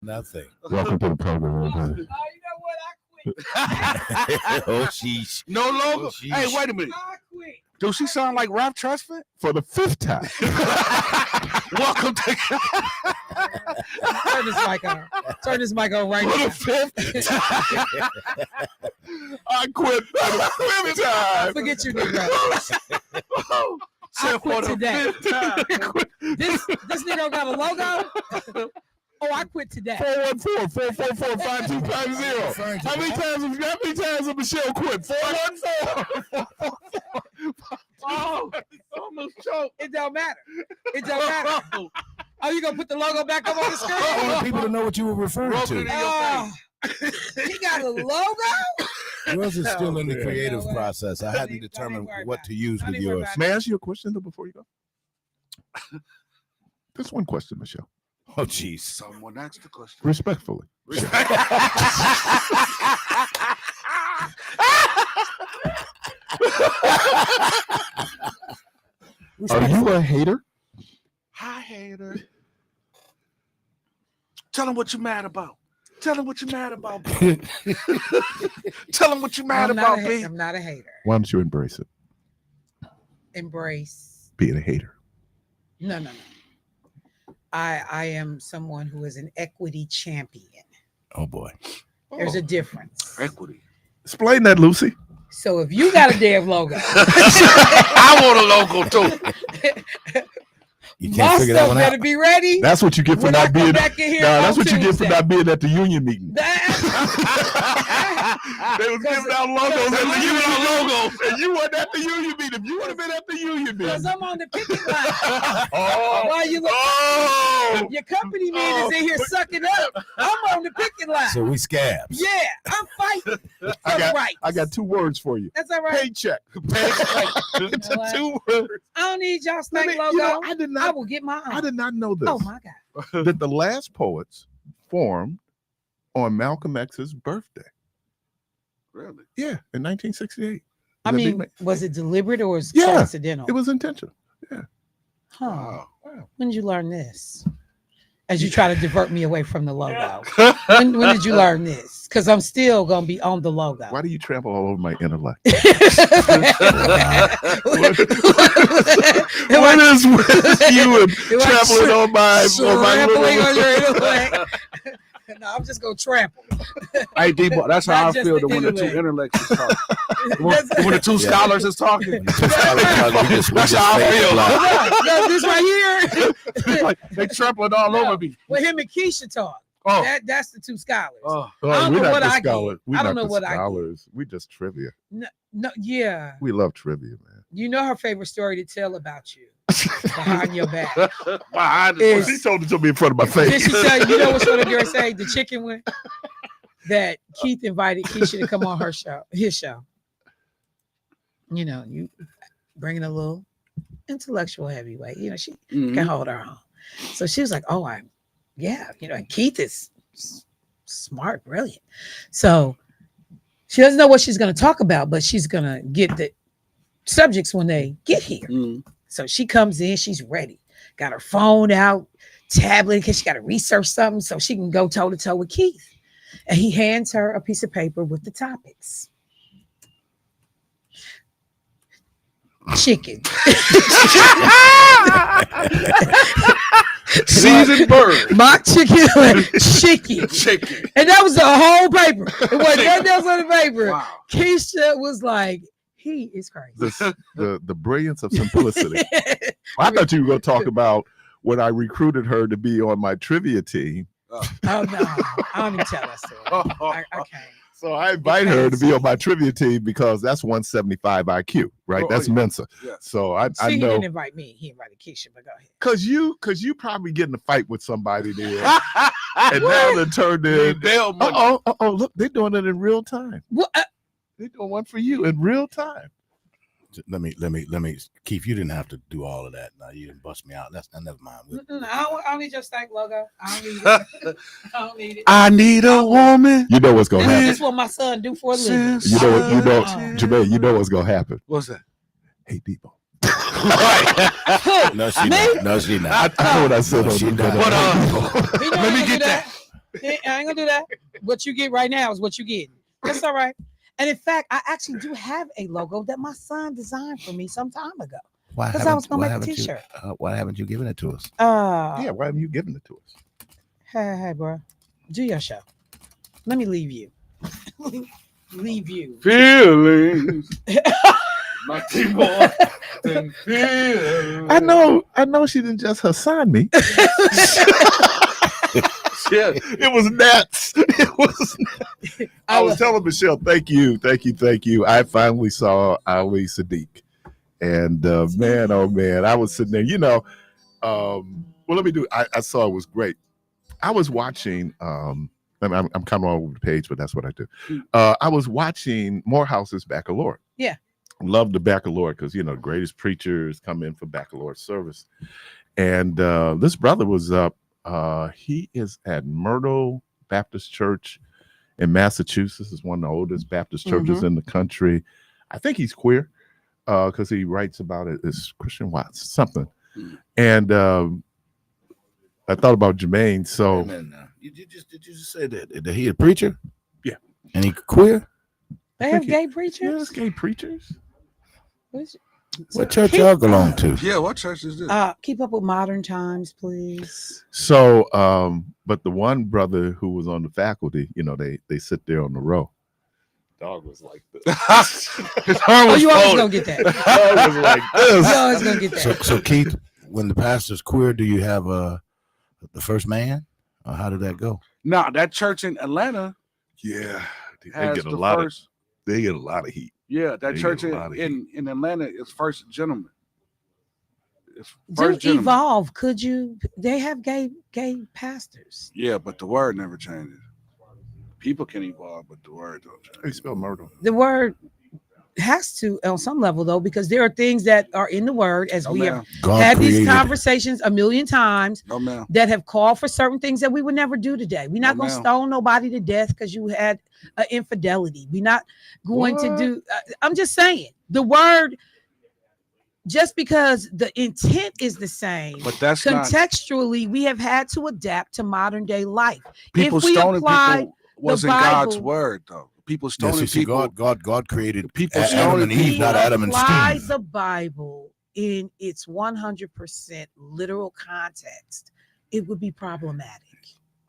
Nothing. Welcome to the program. You know what? I quit. Oh, sheesh. No logo. Oh, sheesh. Hey, wait a minute. I quit. Do she sound like Ralph Tresvant? For the 5th time. Welcome to Turn this mic on. Turn this mic on right For now. the 5th time. I quit for the 5th time. Forget you, Negro. I quit today. This nigga got a logo. Oh, I quit today. 414-444-5250. How many times have Michelle quit? 414. Oh, almost choked. It don't matter. It don't matter. Oh, you gonna put the logo back up on the screen? I want people to know what you were referring Rub it in to. your face. He got a logo? Yours is still in the Yeah. creative You know what? process. I Don't hadn't even determined worry what about to it. use Don't with even worry yours. about May I ask you a question though before you go? Just one question, Michelle. Oh, jeez. Someone asked the question. Respectfully. Are you a hater? Hi, hater. Tell him what you're mad about. Tell him what you're mad about, B. Tell him what you're mad about, B. I'm not a hater. Why don't you embrace it? Embrace. Being a hater. No. I am someone who is an equity champion. Oh, boy. There's a difference. Equity. Explain that, Lucy. So if you got a damn logo, I want a logo too. You my can't figure that stuff one better out. be ready. That's what you get for when I not come being. back in here. No, on that's what you get for Tuesday. not being at the union meeting. That- They was giving out logos and you weren't at the union meeting. If you would have been at the union Because meeting. I'm on the picket line. Oh, While you look, oh. your company man is in here sucking up. I'm on the picket line. So we scabs. Yeah, I'm fighting for I the rights. got 2 words for you. That's all right. Paycheck. It's You know what? 2 words. I don't need y'all Let stank me- logo. you know, I did I not. will get my own. I did not know this. Oh my God. That the last poets formed on Malcolm X's birthday. Really? Yeah, in 1968. I The big mean, ma- was it deliberate or was it Yeah, coincidental? it was intentional. Huh. Wow. When did you learn this? As you try to divert me away from the logo. When did you learn this? Because I'm still gonna be on the logo. Why do you trample all over my intellect? What is with you and trampling on my trampling on your little... intellect? No, I'm just gonna trample. Hey, D-Boy, that's how Not I just feel the when the two intellect. intellects is talking. That's- When the two Yeah. scholars is talking. That's how I feel. No, this right here. Like, they trampling all No. over me. Well, him and Keisha talk. Oh, That's the two scholars. oh. I don't we're know not what the I get. scholars. We're I don't not know the what I get. scholars. We just trivia. No, yeah. We love trivia, man. You know her favorite story to tell about you behind your back. Behind the Is- She told it to me in front of my Did face. she tell you? You know what's one of yours say? The chicken one that Keith invited Keisha to come on his show. You know, you bringing a little intellectual heavyweight. You know, she Mhm. can hold her own. So she was like, "Oh, and Keith is smart, brilliant." So she doesn't know what she's going to talk about, but she's going to get the subjects when they get here. Mhm. So she comes in, she's ready, got her phone out, tablet, because she got to research something so she can go toe to toe with Keith. And he hands her a piece of paper with the topics. Chicken. Seasoned bird. Mock chicken. Chicken. Chicken. And that was the whole paper. It wasn't nothing else on the paper. Wow. Keisha was like, he is crazy. The brilliance of simplicity. I thought you were going to talk about when I recruited her to be on my trivia team. Oh no, I don't even tell that story. I can't. So I invite her to be on my trivia team because that's 175 IQ, right? Oh, that's yeah. Mensa. Yeah. So I See, he know didn't invite me. He invited Keisha, but go ahead. because you probably get in a fight with somebody there, and now they turned in. Bell money. Oh, look, they're doing it in real time. What? They're doing one for you in real time. Let me, Keith, you didn't have to do all of that. No, you didn't bust me out. Never mind. I don't need your stank logo. I don't need it. I don't need it. I need a woman. You know what's gonna This happen. is what my son do for a living. You know what? You know, Uh-uh. Jermaine. You know what's gonna happen. What's that? Hey, Debo. Who? No, she Me? not. No, she not. I know what I said. No, on she the- not. But He know let he me can get do that. I ain't gonna do that. What you get right now is what you get. That's all right. And in fact, I actually do have a logo that my son designed for me some time ago. Because I was gonna make a T-shirt. Why haven't you given it to us? Yeah, why haven't you given it to us? Hey, bro, do your show. Let me leave you. Leave you. Feelings. Nothing more than feelings. I know she didn't just assign me. Yeah. It was nuts. It was nuts. I was telling Michelle, thank you. I finally saw Ali Sadiq. And man, oh man, I was sitting there, well, let me do I saw it was great. I was watching, I'm kind of all over the page, but that's what I do. I was watching Morehouse's Baccalaureate. Yeah. Love the Baccalaureate because, the greatest preachers come in for Baccalaureate service. And this brother was up. He is at Myrtle Baptist Church in Massachusetts. It's one of the oldest Baptist churches in the country. I think he's queer because he writes about it as Christian Watts, something. And I thought about Jermaine. So Did you just say that he a preacher? Yeah. And he queer? They have gay Yes, preachers. gay preachers. What church y'all belong to? Yeah, what church is this? Keep up with modern times, please. So, but the one brother who was on the faculty, they sit there on the row. Dog was like this. His arm Oh, was you always folded. gonna get that. Dog was like You this. always gonna get that. So Keith, when the pastor's queer, do you have the first man? Or how did that go? Now that church in Atlanta Yeah, they has get a the lot first. they get a lot of heat. Yeah, that They church get a lot of in Atlanta is First Gentleman. It's Do First Gentleman. evolve. Could you? They have gay pastors. Yeah, but the word never changes. People can evolve, but the word don't change. They spell murder. The word has to on some level though, because there are things that are in the word as No, we ma'am. have God had these created- conversations a million times No, ma'am. that have called for certain things that we would never do today. We're not No, going to ma'am. stone nobody to death because you had infidelity. We're not going to What? do. I'm just saying the word. Just because the intent is the same, But that's not contextually, we have had to adapt to modern day life. people if we stoning apply people wasn't God's Bible- word though. People Yes, stoning you see, people. God created People Adam stoning and Eve, people. not Adam and apply Steve. the Bible in its 100% literal context, it would be problematic.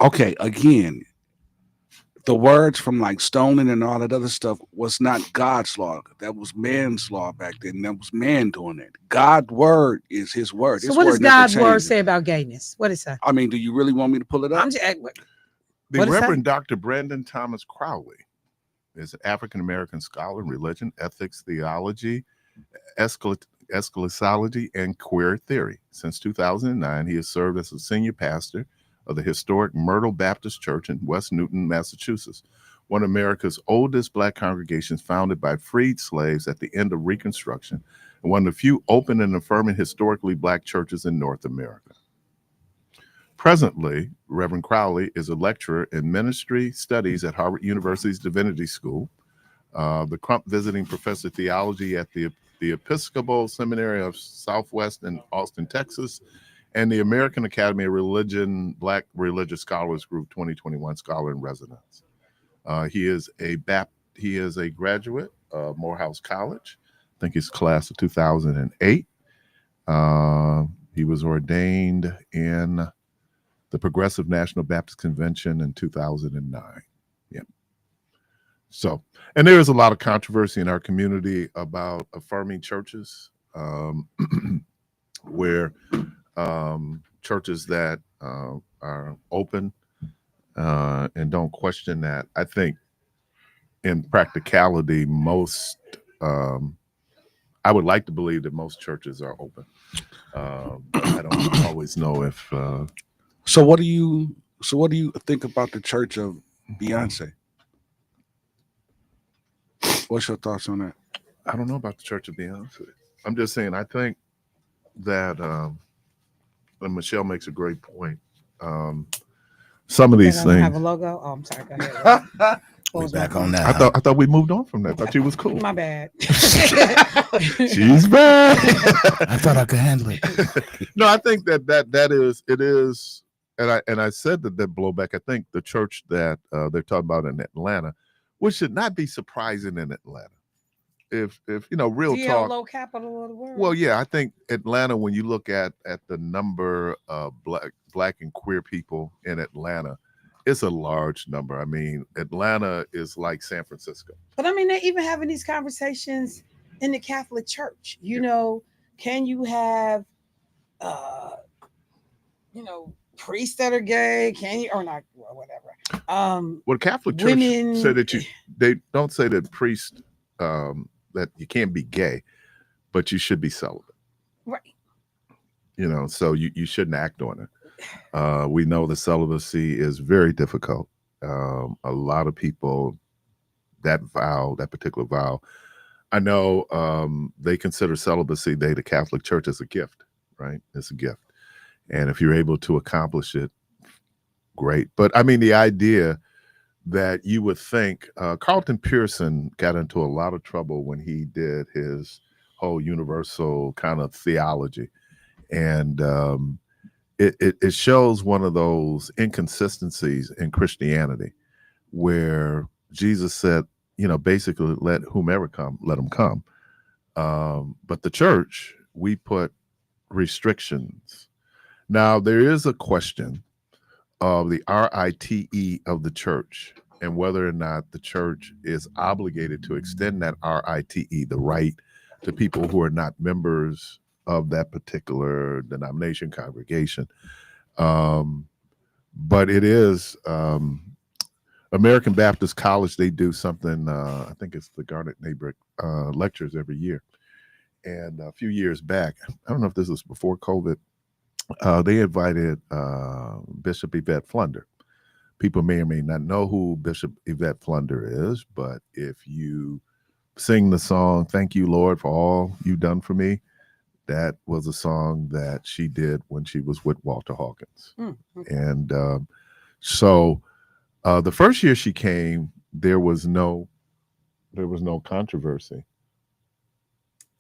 Okay, again, the words from like stoning and all that other stuff was not God's law. That was man's law back then. That was man doing it. God's word is his word. So His what does word never God's word changes. say about gayness? What is that? I mean, do you really want me to pull it up? I'm just, The What is that? Reverend Dr. Brandon Thomas Crowley is an African-American scholar in religion, ethics, theology, eschatology, and queer theory. Since 2009, he has served as a senior pastor of the historic Myrtle Baptist Church in West Newton, Massachusetts, one of America's oldest Black congregations founded by freed slaves at the end of Reconstruction, and one of the few open and affirming historically Black churches in North America. Presently, Reverend Crowley is a lecturer in ministry studies at Harvard University's Divinity School, the Crump Visiting Professor of Theology at the Episcopal Seminary of Southwest in Austin, Texas, and the American Academy of Religion Black Religious Scholars Group 2021 Scholar in Residence. He is a graduate of Morehouse College. I think he's class of 2008. He was ordained in the Progressive National Baptist Convention in 2009. Yeah. So, and there is a lot of controversy in our community about affirming churches, where churches that are open and don't question that. I think in practicality, I would like to believe that most churches are open. I don't always know if So what do you think about the church of Beyonce? What's your thoughts on that? I don't know about the Church of Beyonce. I'm just saying, I think that, and Michelle makes a great point. Some of these They don't have a things, logo. Oh, I'm sorry. Go ahead. What We was back my- on that. I thought we moved on from that. I thought she was cool. My bad. She's back. I thought I could handle it. No, I think that it is and I said that blowback. I think the church that they're talking about in Atlanta, which should not be surprising in Atlanta. If real talk. DLO capital of the world. Well, yeah, I think Atlanta. When you look at the number of black and queer people in Atlanta, it's a large number. I mean, Atlanta is like San Francisco. But I mean, they're even having these conversations in the Catholic Church. Can you have, priests that are gay? Can you or not? Or whatever. Well, Catholic Church women say that they don't say that priests that you can't be gay, but you should be celibate. Right. So you shouldn't act on it. We know the celibacy is very difficult. A lot of people, that particular vow, I know they consider celibacy, the Catholic Church, as a gift, right? It's a gift. And if you're able to accomplish it, great. But I mean, the idea that you would think Carlton Pearson got into a lot of trouble when he did his whole universal kind of theology. And it shows one of those inconsistencies in Christianity where Jesus said, basically let whomever come, let them come. But the church, we put restrictions. Now, there is a question of the RITE of the church and whether or not the church is obligated to extend that RITE, the right to people who are not members of that particular denomination, congregation. But it is American Baptist College. They do something, I think it's the Garnet Neighborhood lectures every year. And a few years back, I don't know if this was before COVID, they invited Bishop Yvette Flunder. People may or may not know who Bishop Yvette Flunder is, but if you sing the song, "Thank You, Lord, for All You've Done for Me," that was a song that she did when she was with Walter Hawkins. Okay. And so the first year she came, there was no controversy.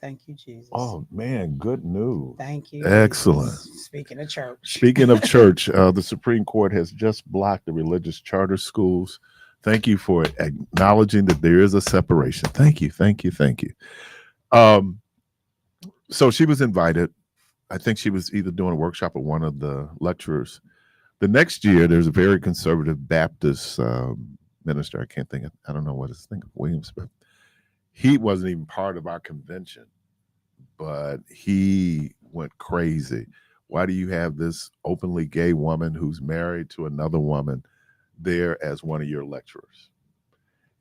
Thank you, Jesus. Oh man, good news. Thank you. Excellent. Jesus. Speaking of church. Speaking of church, the Supreme Court has just blocked the religious charter schools. Thank you for acknowledging that there is a separation. Thank you. So she was invited. I think she was either doing a workshop or one of the lecturers. The next year, there's a very conservative Baptist minister. I don't know what his name, Williams, but he wasn't even part of our convention, but he went crazy. Why do you have this openly gay woman who's married to another woman there as one of your lecturers?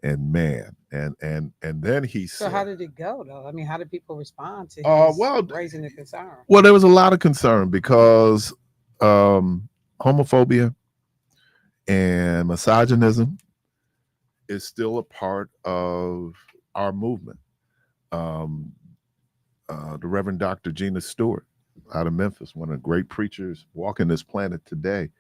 And man, and then he said, so how did it go though? I mean, how did people respond to his raising the concern? Well, there was a lot of concern because homophobia and misogynism is still a part of our movement. The Reverend Dr. Gina Stewart out of Memphis, one of the great preachers walking this planet today,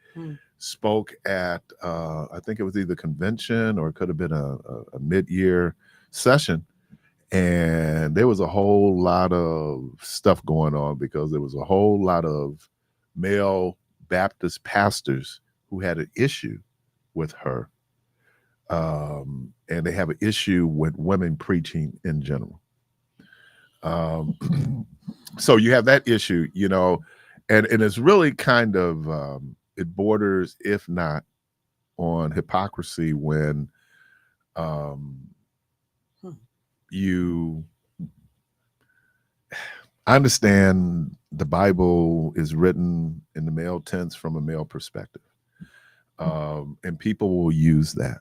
spoke at, I think it was either convention or it could have been a mid-year session. And there was a whole lot of stuff going on because there was a whole lot of male Baptist pastors who had an issue with her. And they have an issue with women preaching in general. So you have that issue, and it's really kind of, it borders, if not on hypocrisy, when I understand the Bible is written in the male tense from a male perspective. And people will use that.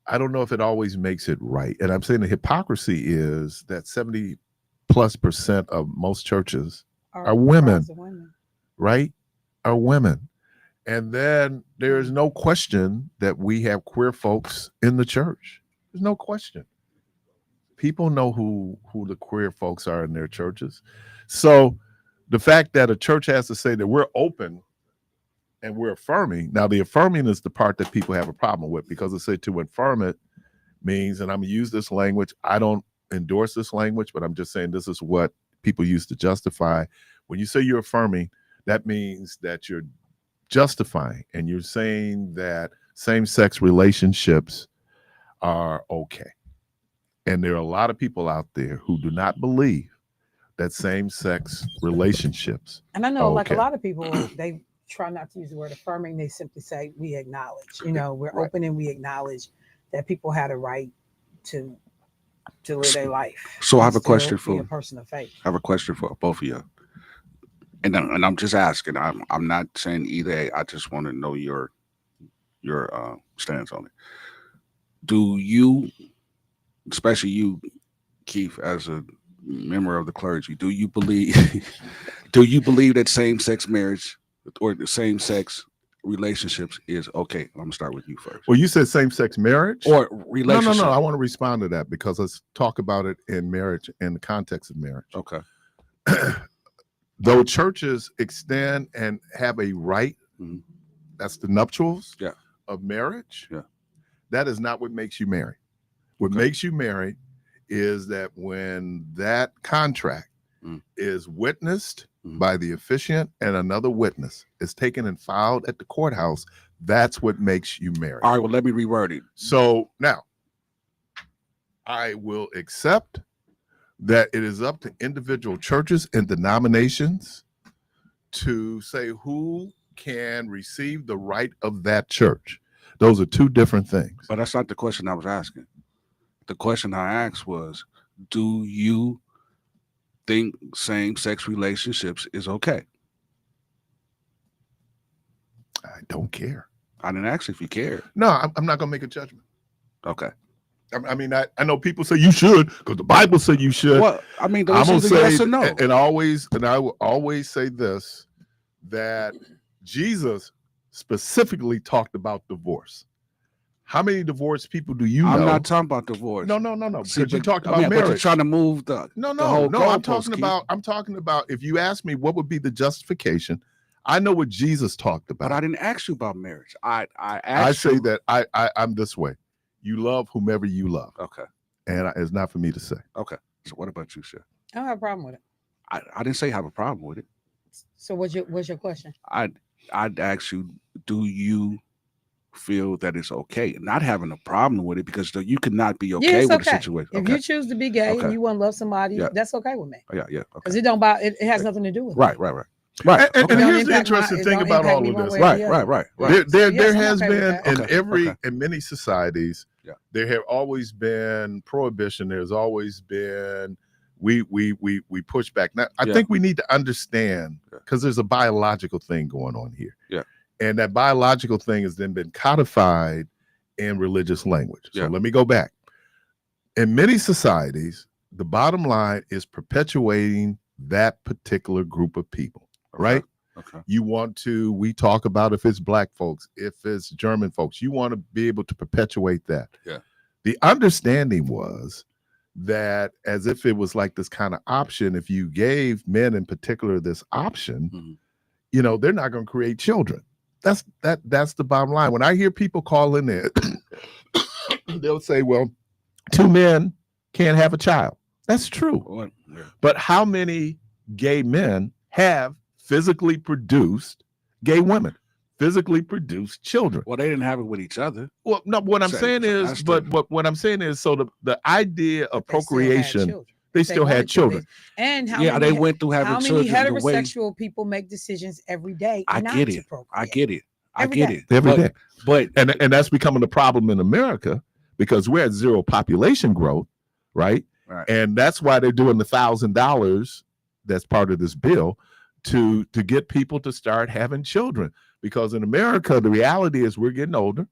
I don't know if it always makes it right. And I'm saying the hypocrisy is that 70+% of most churches are women, right? Are women. And then there is no question that we have queer folks in the church. There's no question. People know who the queer folks are in their churches. So the fact that a church has to say that we're open and we're affirming. Now, the affirming is the part that people have a problem with, because they say to affirm it means, and I'm going to use this language, I don't endorse this language, but I'm just saying this is what people use to justify. When you say you're affirming, that means that you're justifying, and you're saying that same-sex relationships are okay. And there are a lot of people out there who do not believe that same-sex relationships. And I know, like a Okay. lot of people, they try not to use the word affirming. They simply say, we acknowledge, we're Right. open and we acknowledge that people had a right to live their life. So I have and a question still be for a person of faith. I have a question for both of you. And I'm just asking. I'm not saying either. I just want to know your stance on it. Do you, especially you, Keith, as a member of the clergy, do you believe that same-sex marriage or the same-sex relationships is okay? I'm gonna start with you first. Well, you said same-sex marriage? Or No. relationship. I want to respond to that because let's talk about it in marriage, in the context of marriage. Okay. Though churches extend and have a right, Mhm. that's the nuptials Yeah. of marriage. Yeah. That is not what makes you married. What Okay. makes you married is that when that contract is witnessed by the officiant and another witness is taken and filed at the courthouse, that's what makes you married. All right. Well, let me reword it. So now I will accept that it is up to individual churches and denominations to say who can receive the right of that church. Those are two different things. But that's not the question I was asking. The question I asked was, do you think same-sex relationships is okay? I don't care. I didn't ask if you cared. No, I'm not going to make a judgment. Okay. I mean, I know people say you should because the Bible said you should. Well, I mean, I'm those gonna are the say, yes or no. and I will always say this, that Jesus specifically talked about divorce. How many divorced people do you know? I'm not talking about divorce. No. See, Because you but- talked I about mean, but you're marriage. trying to move the No. whole I'm goalpost, talking about. If you ask me what would be the justification, I know what Jesus talked about. But I didn't ask you about marriage. I I asked say you. that I'm this way. You love whomever you love, Okay. and it's not for me to say. Okay. So what about you, Chef? I don't have a problem with it. I didn't say have a problem with it. So what's your question? I'd ask you, do you feel that it's okay? Not having a problem with it because you cannot be okay it's with okay. the situation. If Okay. you choose to be gay Okay. and you want to love somebody, Yeah. that's okay with me. Oh, yeah. Okay. Because it don't bother. It has nothing to do with Right. me. Right. And Okay. Don't here's the impact interesting it thing don't about impact all me of one this. way or the other. Right. There yes, I'm has okay with been that. Okay. in many societies, Yeah. there have always been prohibition. There's always been we push back. Now I Yeah. think we need to understand Yeah. because there's a biological thing going on here. Yeah. And that biological thing has then been codified in religious language. So Yeah. let me go back. In many societies, the bottom line is perpetuating that particular group of people, right? Okay. We talk about if it's black folks, if it's German folks, you want to be able to perpetuate that. Yeah. The understanding was that as if it was like this kind of option, if you gave men in particular this option, Mhm. They're not going to create children. That's the bottom line. When I hear people call in there, they'll say, well, two men can't have a child. That's true. Well, yeah. But how many gay men have physically produced gay women, physically produced children? Well, they didn't have it with each other. Well, no, what I'm So- saying so is, that's but what I'm saying is, so the idea of They still had procreation, children. they If still wanted had to, children. And how Yeah, many, they went through having how many children. The way heterosexual people make decisions every day I not get to it. procreate? I get it. I Every get day. it. Every day. But And that's becoming a problem in America because we're at zero population growth, right? Right. And that's why they're doing the $1,000 that's part of this bill to get people to start having children. Because in America, the reality is we're getting older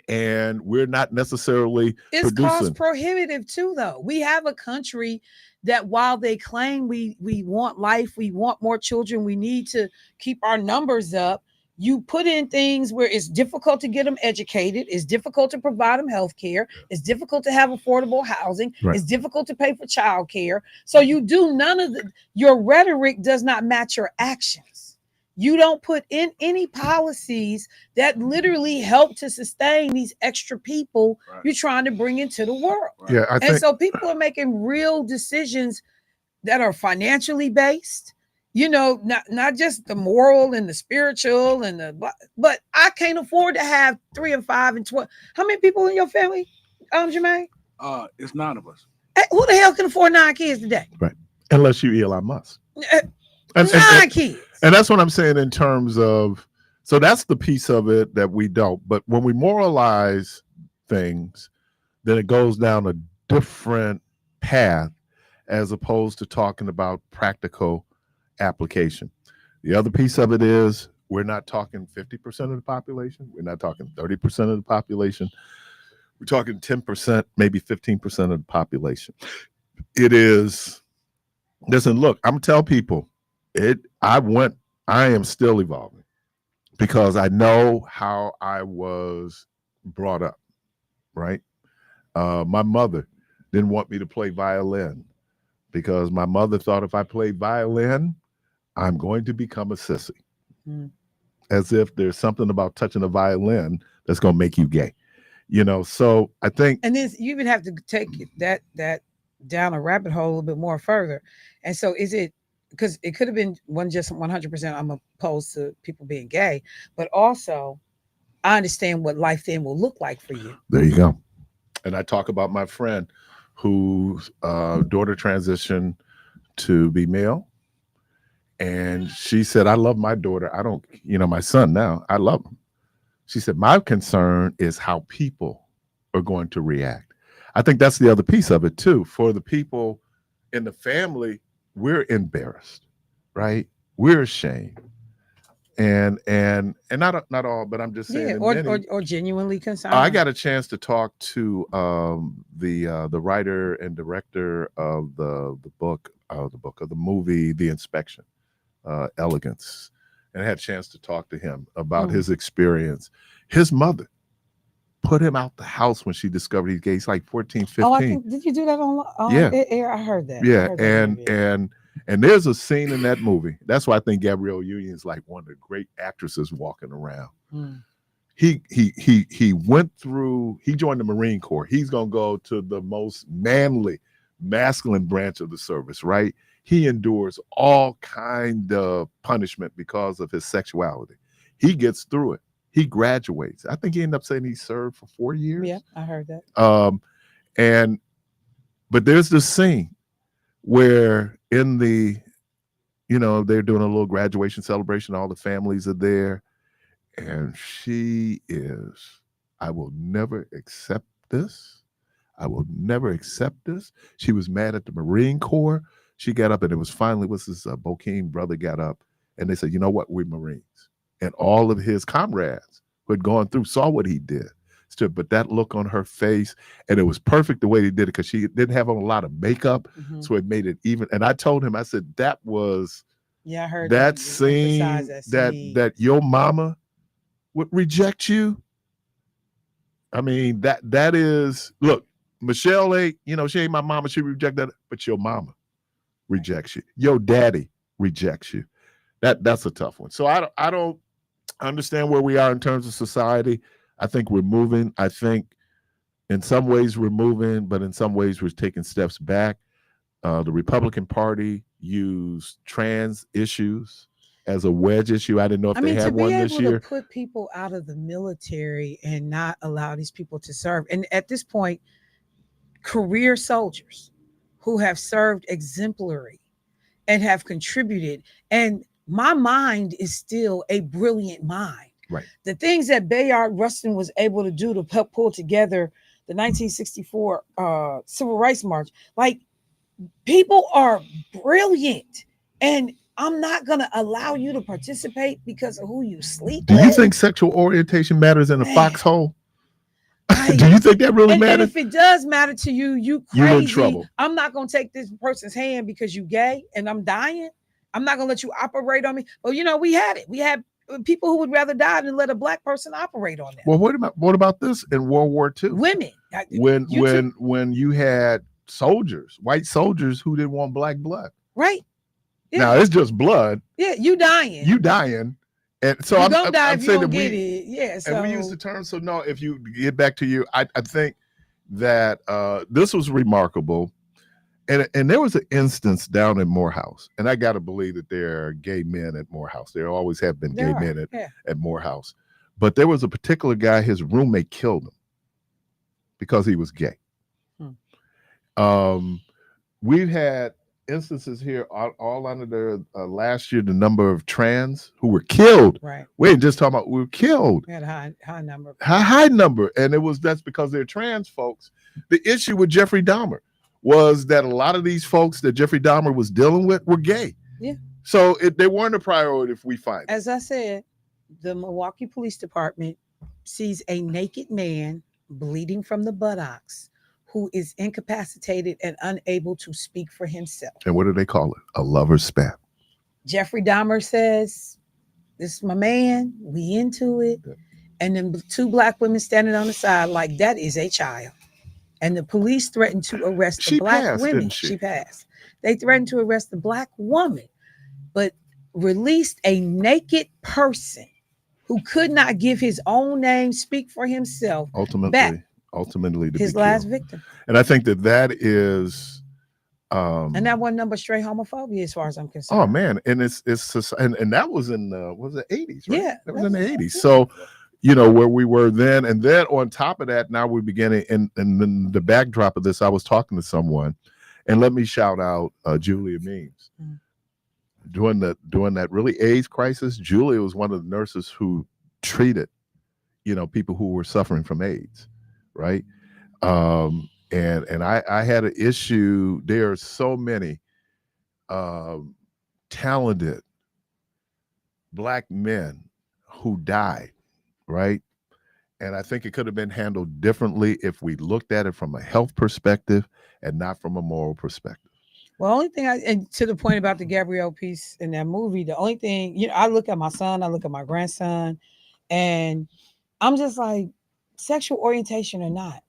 and we're not necessarily It's producing. cost prohibitive too, though. We have a country that while they claim we want life, we want more children, we need to keep our numbers up. You put in things where it's difficult to get them educated, it's difficult to provide them health care, it's difficult to have affordable housing, Right. it's difficult to pay for child care. So you do none of your rhetoric does not match your actions. You don't put in any policies that literally help to sustain these extra people Right. you're trying to bring into the world. Yeah, I And think so people are making real decisions that are financially based. you know, not just the moral and the spiritual and but I can't afford to have 3 and 5 and 12. How many people in your family, Jermaine? It's 9 of us. Hey, who the hell can afford 9 kids today? Right. Unless you Elon Musk. And 9 kids. And that's what I'm saying in terms of, so that's the piece of it that we don't. But when we moralize things, then it goes down a different path as opposed to talking about practical application. The other piece of it is we're not talking 50% of the population. We're not talking 30% of the population. We're talking 10%, maybe 15% of the population. It is, listen, look, I'm tell people, I am still evolving because I know how I was brought up, right? My mother didn't want me to play violin because my mother thought if I played violin, I'm going to become a sissy. Mm. As if there's something about touching a violin that's going to make you gay, you know? So I think. And then you even have to take that down a rabbit hole a little bit more further. And so is it, because it could have been just 100% I'm opposed to people being gay, but also I understand what life then will look like for you. There you go. And I talk about my friend whose daughter transitioned to be male. And she said, I love my daughter. I don't, my son now, I love him. She said, my concern is how people are going to react. I think that's the other piece of it too. For the people in the family, we're embarrassed, right? We're ashamed. And not all, but I'm just saying. Yeah, or genuinely concerned. I got a chance to talk to the writer and director of the movie, The Inspection, Elegance, and I had a chance to talk to him about his experience. His mother put him out the house when she discovered he's gay. He's like 14, 15. Oh, I think, did you do that on air? I heard that. Yeah, heard that and there's a scene in that movie. That's why I think Gabrielle Union is like one of the great actresses walking around. He went through, he joined the Marine Corps. He's going to go to the most manly, masculine branch of the service, right? He endures all kind of punishment because of his sexuality. He gets through it. He graduates. I think he ended up saying he served for 4 years. Yeah, I heard that. But there's this scene where in the, they're doing a little graduation celebration. All the families are there. And she is, I will never accept this. I will never accept this. She was mad at the Marine Corps. She got up and it was finally, Bokeem brother got up and they said, you know what, we're Marines. And all of his comrades who had gone through saw what he did. But that look on her face, and it was perfect the way he did it because she didn't have on a lot of makeup. So it made it even. And I told him, I said, that was, I heard that scene that your mama would reject you. I mean, that is, look, Michelle ain't, she ain't my mama, she rejected that, but your mama rejects you. Your daddy rejects you. That's a tough one. So I don't understand where we are in terms of society. I think we're moving. I think in some ways we're moving, but in some ways we're taking steps back. The Republican Party used trans issues as a wedge issue. I didn't know if they had one this year. To be able to put people out of the military and not allow these people to serve. And at this point, career soldiers who have served exemplary and have contributed. And my mind is still a brilliant mind. Right. The things that Bayard Rustin was able to do to help pull together the 1964 Civil Rights March, like, people are brilliant. And I'm not going to allow you to participate because of who you sleep with. Do you think sexual orientation matters in a foxhole? Do you think that really matters? And if it does matter to you, you crazy. You're in trouble. I'm not going to take this person's hand because you gay and I'm dying. I'm not going to let you operate on me. Well, we had it. We had people who would rather die than let a black person operate on them. Well, what about this in World War II? Women. When you had soldiers, white soldiers who didn't want black blood. Right. Yeah. Now it's just blood. Yeah, you dying. And so you're I'm die if you saying don't that get it. Yeah. So. And we use the term. So no, if you get back to you, I think that this was remarkable. And there was an instance down in Morehouse, and I got to believe that there are gay men at Morehouse. There always have been gay men at Morehouse. But there was a particular guy, his roommate killed him because he was gay. We've had instances here all under the last year, the number of trans who were killed. Right. We ain't just talking about we were killed. We had a high number. High number. And that's because they're trans folks. The issue with Jeffrey Dahmer was that a lot of these folks that Jeffrey Dahmer was dealing with were gay. Yeah. So they weren't a priority if we find As I said, the Milwaukee Police Department sees a naked man bleeding from the buttocks who is incapacitated and unable to speak for himself. And what do they call it? A lover's spat. Jeffrey Dahmer says, this is my man, we into it. Yeah. And then 2 black women standing on the side like that is a child. And the police threatened to arrest the black women. She passed. They threatened to arrest the black woman, but released a naked person who could not give his own name, speak for himself. Ultimately his last victim. And I think that is and that wasn't number straight homophobia as far as I'm concerned. Oh man, and it's and that was in was it 80s, right? Yeah, that was in the 80s. So where we were then, and then on top of that, now we're beginning, and then the backdrop of this, I was talking to someone, and let me shout out Julia Means. During that really AIDS crisis, Julia was one of the nurses who treated, people who were suffering from AIDS, right? And I had an issue. There are so many talented black men who died, right? And I think it could have been handled differently if we looked at it from a health perspective and not from a moral perspective. Well, only thing and to the point about the Gabrielle piece in that movie, the only thing, I look at my son, I look at my grandson, and I'm just like, sexual orientation or not,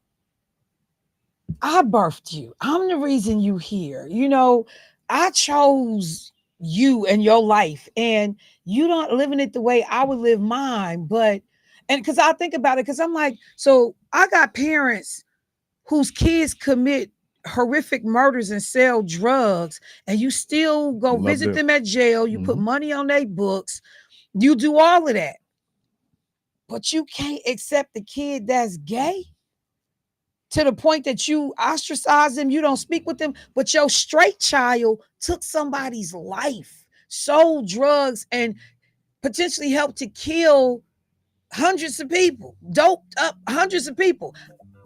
I birthed you. I'm the reason you here. I chose you and your life, and you not living it the way I would live mine. And because I think about it, because I'm like, so I got parents whose kids commit horrific murders and sell drugs, and you still go visit them at jail. You put money on their books. You do all of that, but you can't accept the kid that's gay to the point that you ostracize them. You don't speak with them, but your straight child took somebody's life, sold drugs, and potentially helped to kill hundreds of people, doped up hundreds of people.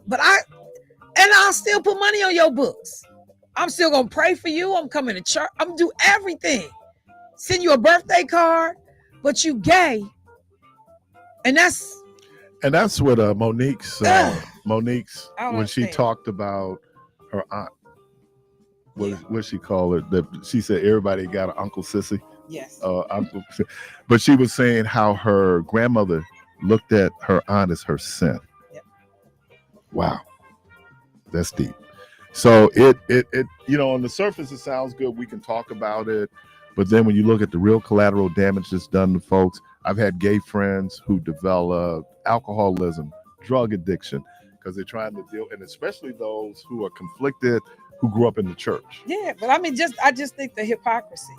But I'll still put money on your books. I'm still gonna pray for you. I'm coming to church. I'm gonna do everything. Send you a birthday card, but you gay. And that's what Monique's when she talked about her aunt. What she called it? That she said everybody got an Uncle Sissy. Yes. Uncle, but she was saying how her grandmother looked at her aunt as her sin. Yep. Wow. That's deep. So it on the surface it sounds good. We can talk about it, but then when you look at the real collateral damage that's done to folks, I've had gay friends who develop alcoholism, drug addiction, because they're trying to deal, and especially those who are conflicted, who grew up in the church. Yeah, but I just think the hypocrisy.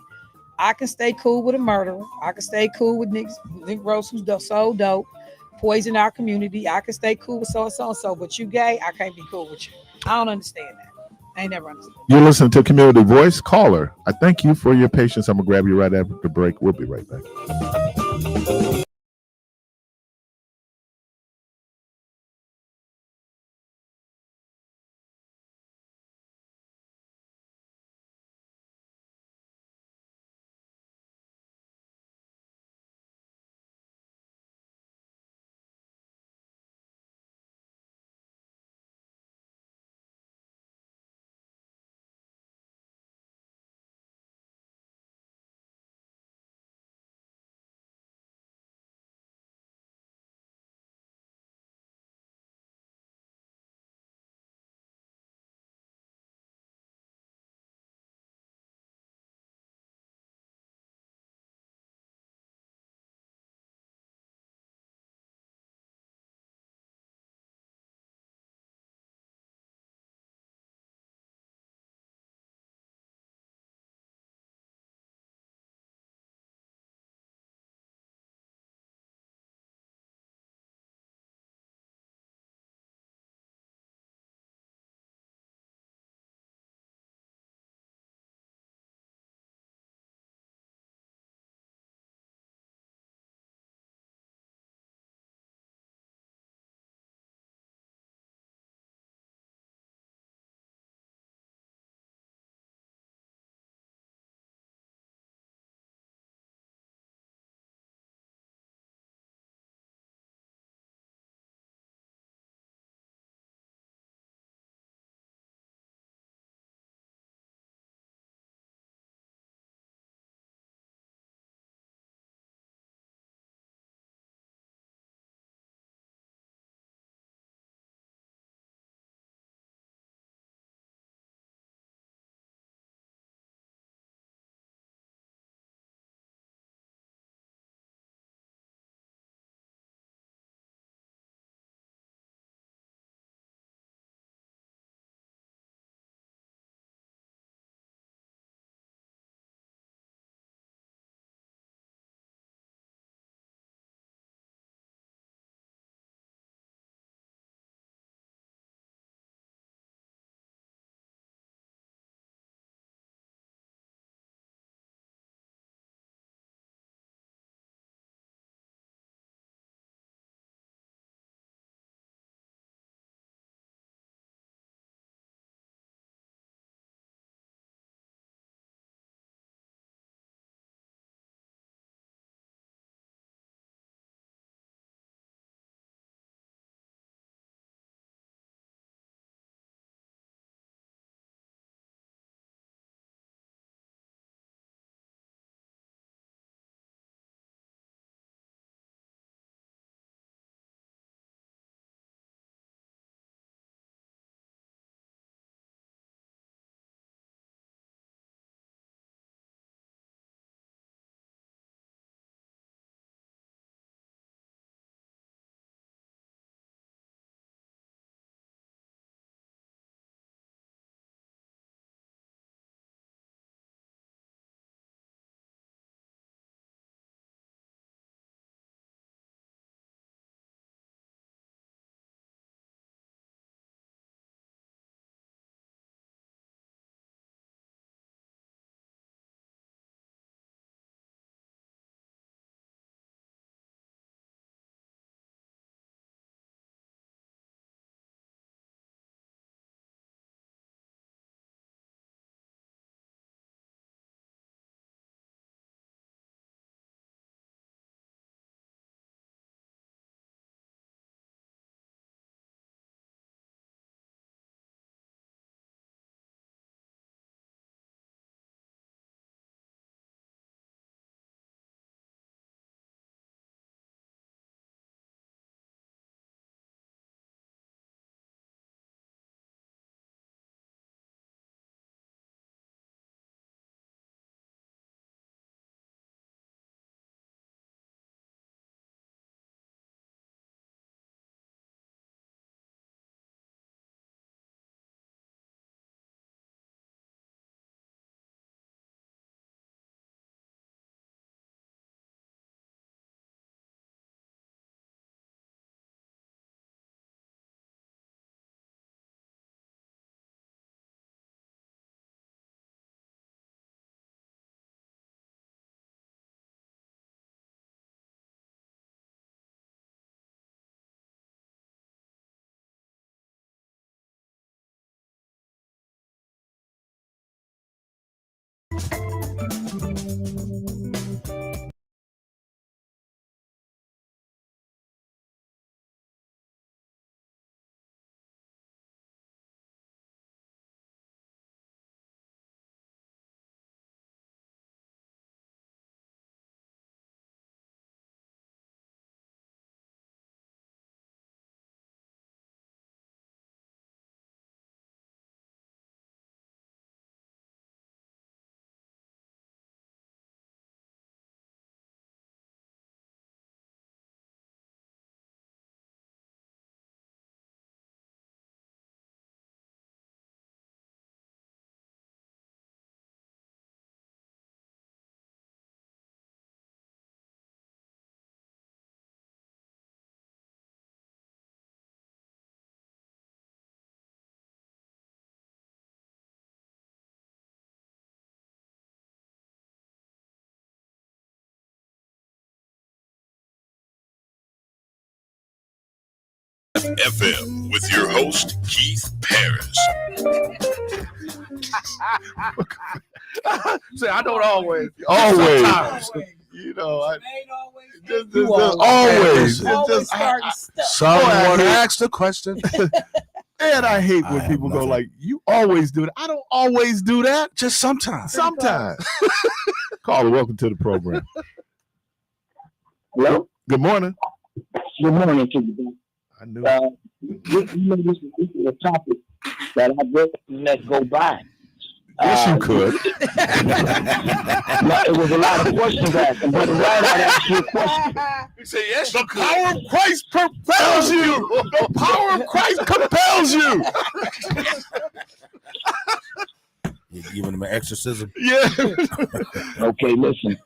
I can stay cool with a murderer. I can stay cool with Nick Rose, who's so dope, poison our community. I can stay cool with so-and-so, but you gay, I can't be cool with you. I don't understand that. I ain't never understood. You're listening to Community Voice. Caller, I thank you for your patience. I'm going to grab you right after the break. We'll be right back. FM with your host, Keith Parris. See, I don't always. Always. You know, I just always always. starting stuff. Someone asked the question. And I hate when I people have go nothing. like, "You always do it." I don't always do that. Just sometimes. Sometimes. Caller, welcome to the program. Hello. Good morning. Good morning to you. I knew. This is a topic that I just let go by. Yes, you could. It was a lot of questions asked, but right I asked you a question. You say yes. The power of Christ propels you. The power of Christ compels you. You giving him an exorcism? Yeah. Okay, listen,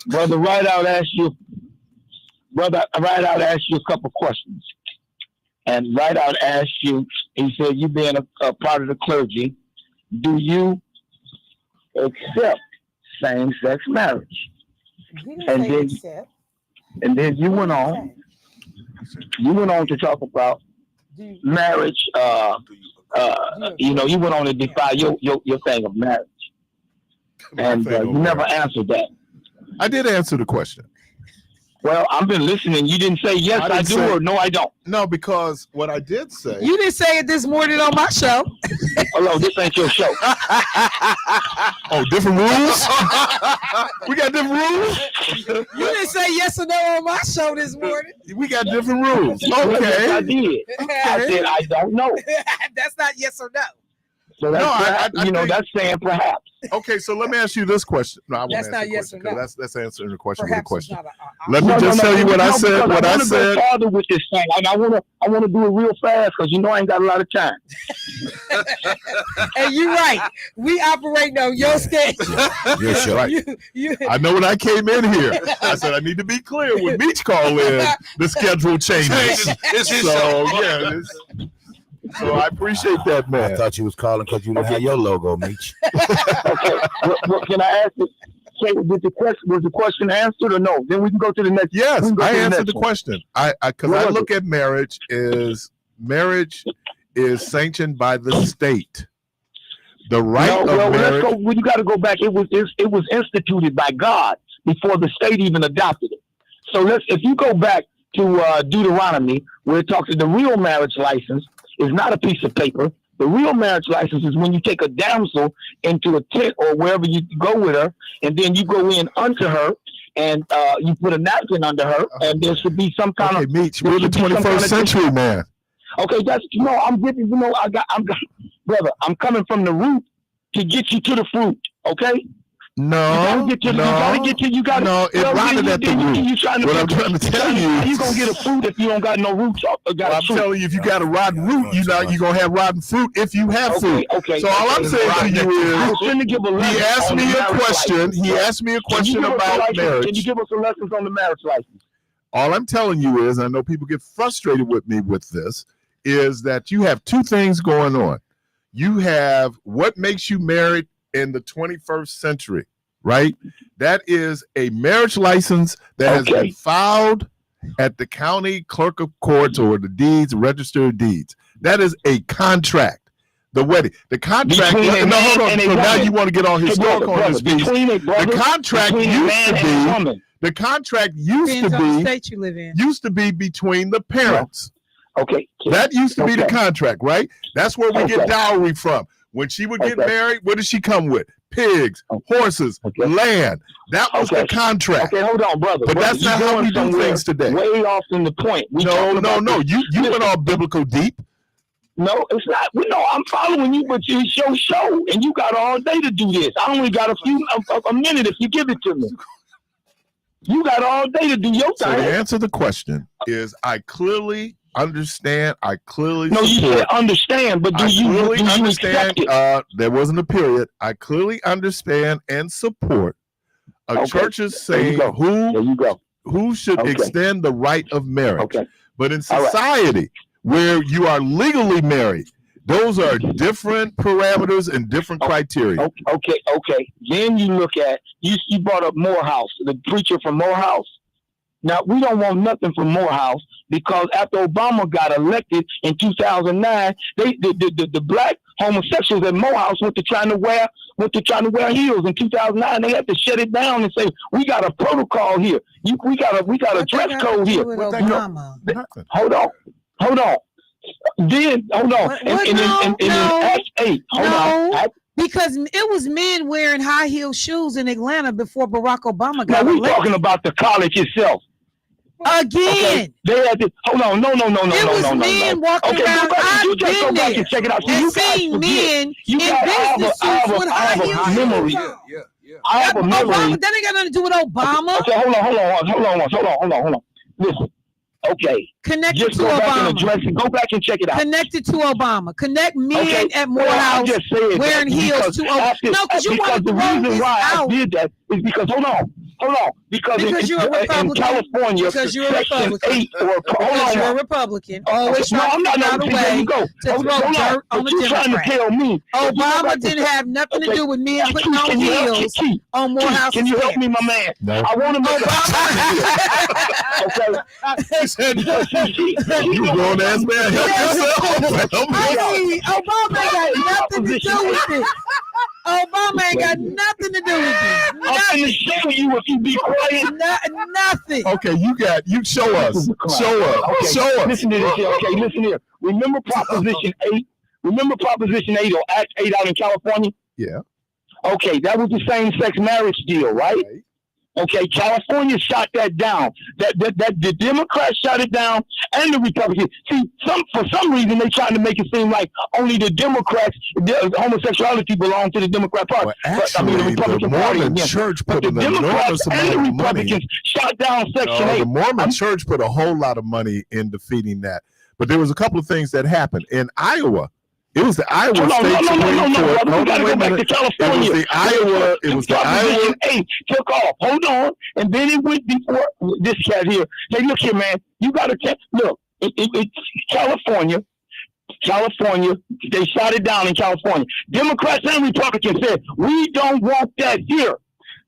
brother. Right out asked you a couple questions, and right out asked you. He said, "You being a part of the clergy, do you accept same-sex marriage?" And then you went on. You went on to talk about marriage. You went on to defy your thing of marriage, and you never answered that. I did answer the question. Well, I've been listening. You didn't say yes, I do, or no, I don't. No, because what I did say. You didn't say it this morning on my show. Hello, this ain't your show. Oh, different rules? We got different rules? You didn't say yes or no on my show this morning. We got different rules. Yes, I Okay. did. I said I don't know. That's not yes or no. So that's No, I think- that's saying perhaps. Okay, so let me ask you this question. No, I won't That's answer not the yes question, or no. 'cause That's answering the question Perhaps with a it's question. not Let me just tell you what I said. because What I wanna said. go farther with this thing. I want to do it real fast because I ain't got a lot of time. And you're right. We operating on your schedule. Your show. Right. You, I know when I came in here, I said I need to be clear. When Meech call in, the schedule changes. It's his So yeah, so I appreciate that, I man. thought you was calling because you didn't have your logo, Meech. Okay. Well, can I ask you? So was the question answered or no? Then we can go to the next. Yes, we can go I to the answered next the one. question. Because What I was look at marriage is sanctioned by the state. The right No, of marriage. let's go. Well, you got to go back. It was instituted by God before the state even adopted it. So if you go back to Deuteronomy, where it talks about the real marriage license is not a piece of paper. The real marriage license is when you take a damsel into a tent or wherever you go with her, and then you go in unto her, and you put a napkin under her, and there should be some kind Okay, of. Meech, we're the there should be some 21st kind of- century, man. Okay, I'm giving. Brother, I'm coming from the root to get you to the fruit. Okay. No, You gotta get to. no, it rotted at the root. What I'm trying to tell you, how you gonna get a fruit if you don't got no roots? I'm telling you, if you got a rotten root, you're gonna have rotten fruit if you have fruit. Okay. So all I'm saying to you I is, was finna give a he lesson asked on me the a marriage question. license. He asked me a question about Can you marriage. give us some lessons on the marriage license? All I'm telling you is, I know people get frustrated with me with this, is that you have two things going on. You have what makes you married in the 21st century, right? That is a marriage license that has been filed at the county clerk of courts or the deeds, register of deeds. That is a contract. The wedding, the contract. Between a No, man hold on. and a So now woman. you want to get all Hey, historical on brother, this piece. between a brother, The contract between a used man to and a be. woman. The contract used Depends to on the be state you live in. used to be between the parents. Okay. That used to be the Okay. contract, right? That's where we get Okay. dowry from. When she would get Okay. married, what did she come with? Pigs, horses, Okay. land. That was the contract. Okay, hold on, brother. But brother. that's You not how going we do somewhere things today. Way off in the point. We No. this. You went all biblical deep. No, it's not. No, I'm following you, but it's your show, and you got all day to do this. I only got a minute if you give it to me. You got all day to do your So thing. the answer to the question is I clearly understand. I clearly No, you support. said understand, but do I you clearly understand? understand. There wasn't a period. I clearly understand and support a Okay. church's There you saying go. There you go. who should Okay. extend the right of marriage. Okay. But in All right. society where you are legally married, those are different parameters and different criteria. Okay. Then you look at you brought up Morehouse, the preacher from Morehouse. Now we don't want nothing from Morehouse because after Obama got elected in 2009, the black homosexuals at Morehouse went to trying to wear heels in 2009. They had to shut it down and say we got a protocol here. We got a dress code here. With What they Obama. Nothing. Hold on. Then hold on. What? And in Acts 8, hold on. Because it was men wearing high heel shoes in Atlanta before Barack Obama Now got we're elected. talking about the college itself. Again, They had to hold on. No. it was men walking around. You just go I've back been and check it out. See, there you and guys seen forget. men You in got- I have business a- I have suits a- with I high have a heel memory. shoes. I have a memory. Obama, that ain't got nothing to do with Obama. Okay, hold on. Listen. Okay. Connected Just to go back and Obama. address it. Go back and check it out. Connected to Obama. Connect men Okay. at Well, I Morehouse just said wearing that heels because to Obama. after- No, because you because want to the throw reason this why out. I did that is because hold on. Because You're a in Republican. California, Because you're a Section Republican. 8 or Because hold you're a on. Republican. Always No, trying I'm to not. figure out a See, there way you go. to throw dirt on But the you're trying to Democrats. tell me Obama didn't have nothing to do with men putting on heels on Morehouse. Can you help me, my man? No. I want to make okay. He said, you grown ass man. Help yourself. I mean, Obama ain't got nothing to do with it. Obama ain't got nothing to do with it. I'm going to show you if you be quiet. Nothing. Okay, you show us. Show us. Listen to this here. Okay, listen here. Remember Proposition 8? Remember Proposition 8 or Act 8 out in California? Yeah. Okay, that was the same-sex marriage deal, right? Okay, California shot that down. The Democrats shot it down, and the Republicans. See, for some reason they trying to make it seem like only the Democrats, homosexuality belongs to the Democrat Party. Well, actually, the Republican the Party. Mormon Yes. church But put the an enormous Democrats and the amount of money. Republicans shot down Section 8. The Mormon church put a whole lot of money in defeating that. But there was a couple of things that happened in Iowa. It was the Iowa State Supreme Court. We gotta go back to It California. was the Iowa. It was the Proposition Iowa. 8 took off. Hold on, and then it went before this cat here. Hey, look here, man. You gotta check. Look, it's California. They shot it down in California. Democrats and Republicans said we don't want that here.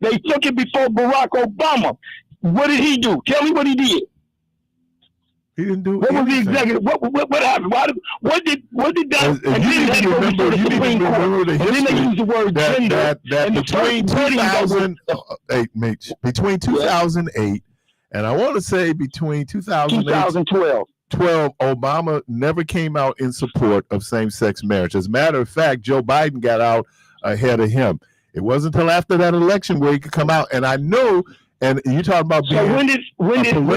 They took it before Barack Obama. What did he do? Tell me what he did. He didn't do What was the anything. executive? What happened? What did that? And you need to remember the And then they history use the word gender. that and the between first wedding that was- between 2008 and I want to say between 2008 2012. Obama never came out in support of same-sex marriage. As a matter of fact, Joe Biden got out ahead of him. It wasn't until after that election where he could come out. And I know, and you talking about being So when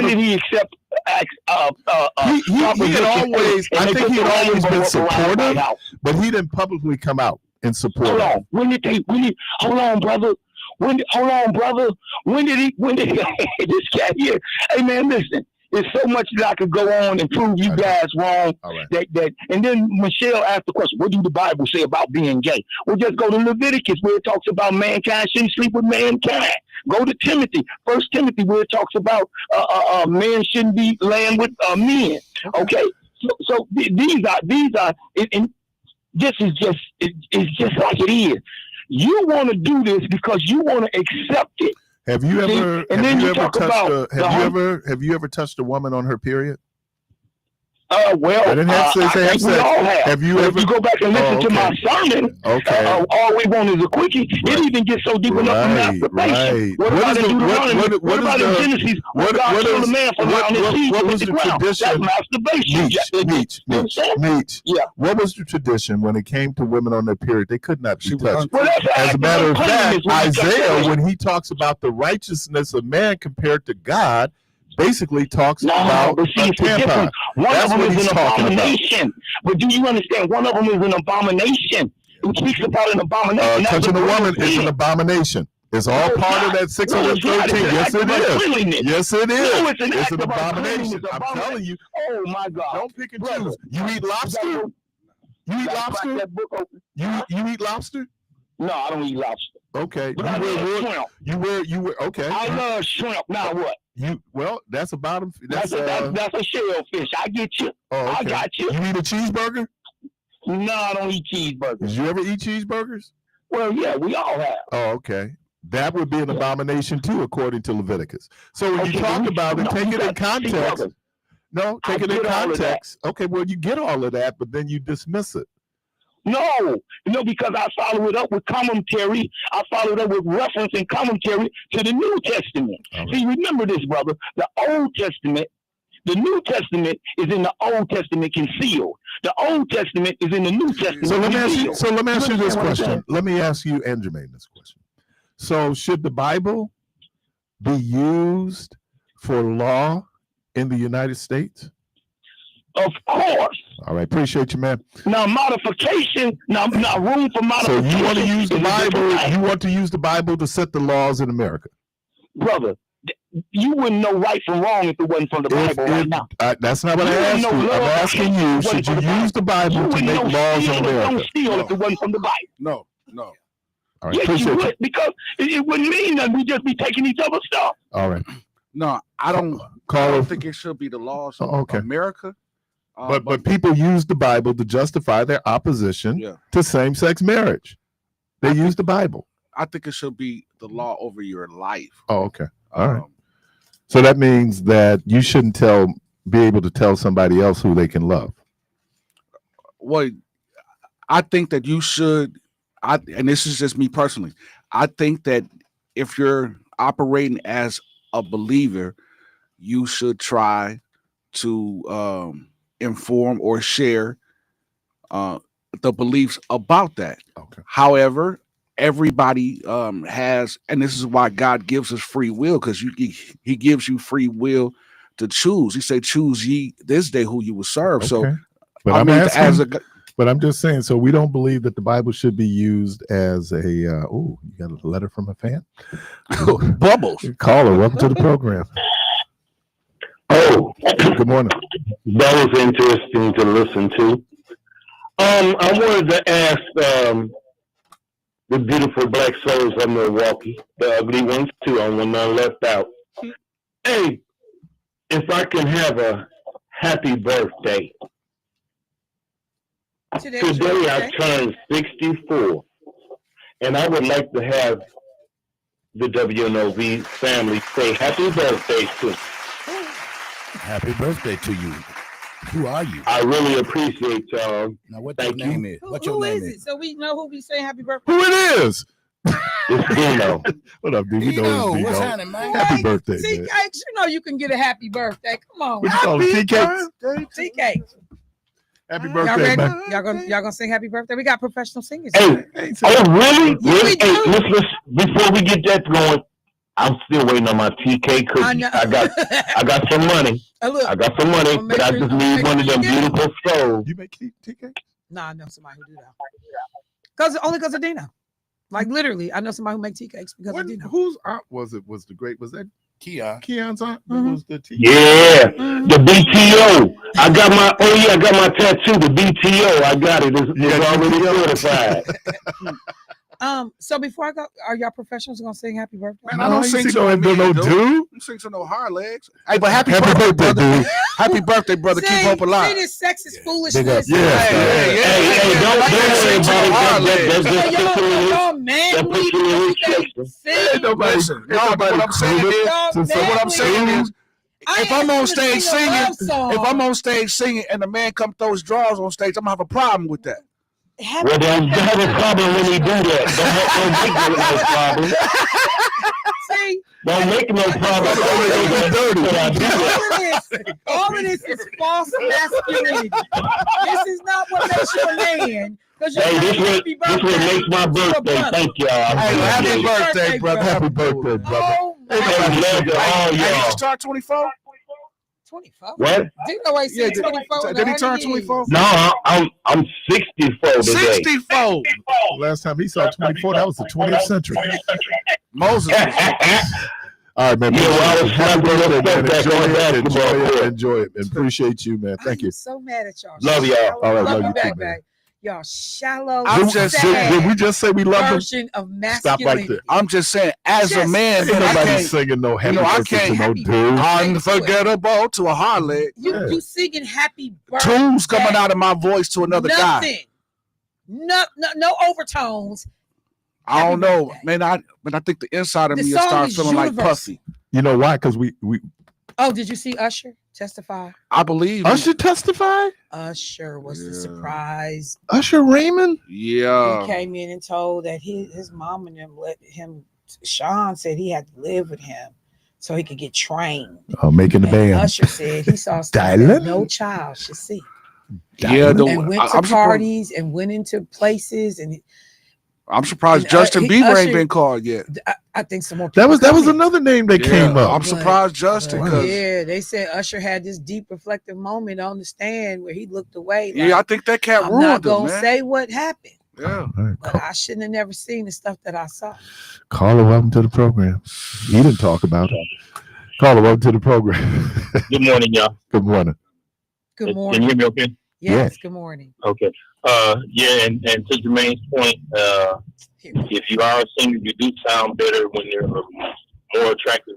did he accept? he had always, I think he had always been supportive, House. but he didn't publicly come out in support. Hold on. Hold on, brother. When did he this cat here? Hey man, listen. There's so much that I could go on and prove you guys wrong. All right. That and then Michelle asked the question, what do the Bible say about being gay? Well, just go to Leviticus where it talks about mankind shouldn't sleep with mankind. Go to Timothy, 1 Timothy, where it talks about men shouldn't be laying with men. Okay, so these are, and this is just it's just like it is. You want to do this because you want to accept it. Have you ever? And then you talk about Have you ever touched a woman on her period? Well, I didn't have to I say have think we sex. all have. Have you But ever? if you go back and listen to my sermon, Okay. all we want is a quickie. Right. It even gets so deep enough to masturbation. Right. What about in Deuteronomy? What about in Genesis? When God killed a man from around his feet what to was the the ground? tradition? That's masturbation. Meech. Yeah. What was the tradition when it came to women on their period? They could not be She was touched. Well, that's As a matter of fact, Isaiah, when when he talks about the righteousness of man compared to God, basically talks about but see, a it's the tampon. difference. One That's of them what is he's an talking about. abomination. But do you understand? One of them is an abomination. It speaks about an abomination. That's Touching a woman is an sin. abomination. It's all No, it's part of not. that No, it's 613. not. It's an Yes, act it of is. uncleanliness. Yes, it is. No, it's an act an of abomination. uncleanliness. I'm telling you. Oh my God! Don't pick and Brother, choose. You eat lobster? You eat lobster? That book open. You eat lobster? No, I don't eat lobster. Okay. But I love shrimp. You wear okay. I love shrimp. Now what? That's a bottom. That's a shellfish. I get you. Oh, okay. I got you. You eat a cheeseburger? No, I don't eat cheeseburgers. Did you ever eat cheeseburgers? Well, yeah, we all have. Oh, okay. That would be an abomination too, according to Leviticus. So when you Okay, talk about it, no, take you it in got- see, context. brother, No, I take it in get all of that. context. Okay, well, you get all of that, but then you dismiss it. No, because I follow it up with commentary. I follow it up with reference and commentary to the New Testament. All right. See, remember this, brother. The Old Testament, the New Testament is in the Old Testament concealed. The Old Testament is in the New Testament So let me concealed. ask you this understand what I'm question. saying? Let me ask you and Jermaine this question. So should the Bible be used for law in the United States? Of course. All right, appreciate you, man. Now modification, now room for So modification. you want to use the is a different Bible? thing. You want to use the Bible to set the laws in America? Brother, you wouldn't know right from wrong if it wasn't from the Bible right now. That's not what I You asked wouldn't you. know I'm love asking you, wasn't should from you the Bible. use the Bible You to wouldn't make know laws in steal or don't America? steal if it wasn't from the Bible. No. All right, Yes, you appreciate would, you. because it wouldn't mean that we just be taking each other's stuff. All right, No, I don't caller. think it should be the laws of Oh, okay. America. But people use the Bible to justify their opposition Yeah. to same-sex marriage. They use the Bible. I think it should be the law over your life. Oh, okay. All right. Um, So that means that you shouldn't be able to tell somebody else who they can love. Well, I think that you should. And this is just me personally. I think that if you're operating as a believer, you should try to inform or share the beliefs about that. Okay. However, everybody has, and this is why God gives us free will, because he gives you free will to choose. He said, "Choose ye this day who you will serve." So, Okay. But I I'm mean, asking, but I'm just saying, so we don't believe that the Bible should be used as a, you got a letter from a fan? bubbles. Caller, welcome to the program. Oh, Good morning. that was interesting to listen to. I wanted to ask the beautiful black souls of Milwaukee, the ugly ones too. I want none left out. Hey, if I can have a happy birthday. Today I turned 64, and I would like to have the WNOV family say happy birthday to me. Happy birthday to you. Who are you? I really appreciate y'all. Now, what Thank your you. name is? What your Who name is it? So we know who we saying happy birthday. Who it is? It's Dino. What up, dude? We know Dino, it's what's Dino. happening, man? Happy birthday, TK, man. you know you can get a happy birthday. Come on. What you call it? TK? TK. Happy Y'all birthday, ready? man. Y'all gonna sing happy birthday? We got professional singers. Hey, Ain't saying- oh really? Yeah, Really? we Hey, do. listen, before we get that going, I'm still waiting on my TK cookie. I know. I got some money. Look, I got some money, I'll make but I sure- just I'll need make one of sure them you get it. beautiful souls. You make TK? nah, I know somebody who do that. Only because of Dino. Like literally, I know somebody who make tea cakes because of Dino. Whose aunt was it? Was that Kia. Keon's aunt? Mhm. Who was the tea? Yeah, Mhm. the BTO. I got my tattoo, the BTO. I got it. It's Yeah, already BTO. certified. So before I go, are y'all professionals gonna sing happy birthday? Man, I don't sing to no no dude. I don't sing to no hard legs. Hey, but happy Happy birthday, birthday, brother. dude. Happy birthday, brother. Keep hope See alive. this sexist Big foolishness. Yeah. Hey, don't worry about it. That's So just y'all mad that we puts you in we restriction. sing? Ain't nobody, Listen, ain't no, but nobody what I'm saying cool. is, Y'all So mad what I'm we- saying is, if I'm on stage singing, and the man come throw his drawers on stage, I'm gonna have a problem with that. Well, then you have a problem when you do that. Don't make no problem. See, Don't make no problem. all of this is false masculinity. This is not what makes you a man. Hey, this what makes my birthday. Thank y'all. Hey, happy birthday, brother. Happy birthday, brother. Oh my Love to all Hey, did you y'all. start 24? 24. What? Didn't nobody say 24? Did he turn 24? No, I'm 64 today. 64. Last time he saw 24, that was the 20th century. Moses. All right, man. Yeah, well, I was Happy birthday, man. basketball court. Enjoy it, and appreciate you, man. Thank you. I'm so mad at y'all. Love y'all. All right, love love you you back, too, man. back. Y'all shallow, I'm just sad Did we just say we love him? version of Stop right masculinity. there. I'm just saying, as a Just- man, Ain't man, I nobody can't. singing no happy know, I birthday to can't no happy dude. Unforgettable to a harlot. You singing happy birthday. Tunes coming out of my voice to another guy. Nothing. No overtones. I don't know, birthday. man. I think the inside of The me will song start is feeling like universal. Puffy. You know why? Because we Oh, did you see Usher testify? I believe. Usher testify. Usher was the Yeah. surprise. Usher Raymond. Yeah. He came in and told that his mom and them let him. Sean said he had to live with him so he could get trained. Oh, making the And band. Usher said he saw stuff Dylan? that no child should see. Yeah. And went to I'm surprised, parties and went into places, and I'm surprised and, Justin Bieber Usher- ain't been called yet. I think some more. That was people coming. another name that came Yeah, up. I'm surprised Justin, But because yeah, they said Usher had this deep reflective moment on the stand where he looked away. yeah, I Like, think that cat I'm ruined not him, gonna man. say what happened, Yeah. All right, but I shouldn't have never seen the stuff that I saw. Caller, welcome to the program. He didn't talk about it. Caller, welcome to the program. Good morning, y'all. Good morning. Good Can you morning. hear me okay? Yes, good morning. Okay. Yeah, and to Jermaine's point, if you are a singer, you do sound better when you're more attractive.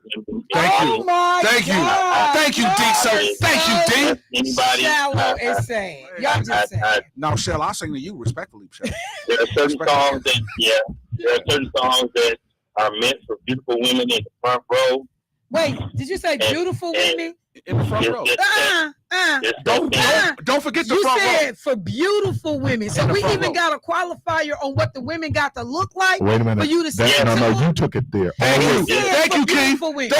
Thank you. Oh my Thank you. God. Thank you, D. Y'all Sir. are Thank you, D. Anybody? Shallow and sad. Y'all just saying. Now, Shell, I'll sing to you respectfully, Shell. There are certain songs that are meant for beautiful women in the front row. Wait, did you say beautiful women? In the front row. Don't forget the You front row. said for beautiful women. So In the we front even row. got a qualifier on what the women got to look like Wait a minute. for you to say No, to them? you took it there. And he All, said Thank for you, Keith. beautiful women.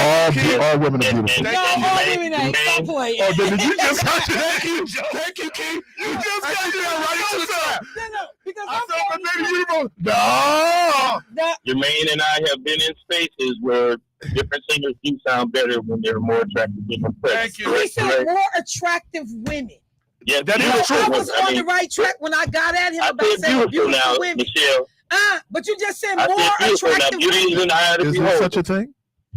all women are beautiful. No, all women ain't. Stop playing. Oh, did you just Thank you, Keith. You just got there right to the top. No, because I I'm said, but talking baby, you don't. No. about- Jermaine and I have been in spaces where different singers do sound better when they're more attractive. Different Thank you. He said more attractive women. Yeah, That is So true. I was on the right track when I got at him I about said saying beautiful now, beautiful women. Michelle. But you just said I more said beautiful now. attractive Beauty is women. in the eye of the Is there beholder. such a thing?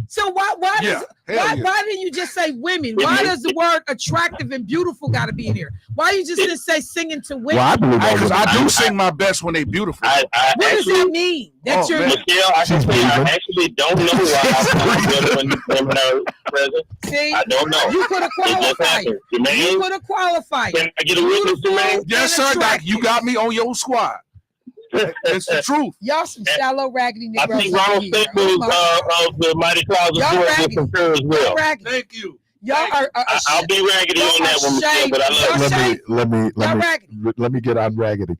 So why Yeah. why didn't you just say women? It Why makes- does the word attractive and beautiful got to be in here? Why you just didn't say singing to women? Well, I believe all Because women. I do sing my best when they beautiful. I What does actually, that mean? That Oh, you're man. Michelle, I can She's say I breathing. actually don't know why I sound better when women are present. see? I don't know. You put a It just qualifier. happened. You Jermaine, put a qualifier. can I get a witness, Jermaine? Yes, sir, Doc. You got me on your squad. It's the truth. Y'all some shallow raggedy I Negroes. think out Ronald here. Staples of the Mighty Clouds of Y'all Georgia raggedy. concur as well. Y'all raggedy. Thank you. Y'all are I'll be raggedy y'all on that are one, Michelle, shame. but I love you. Y'all raggedy. Let me get on raggedy.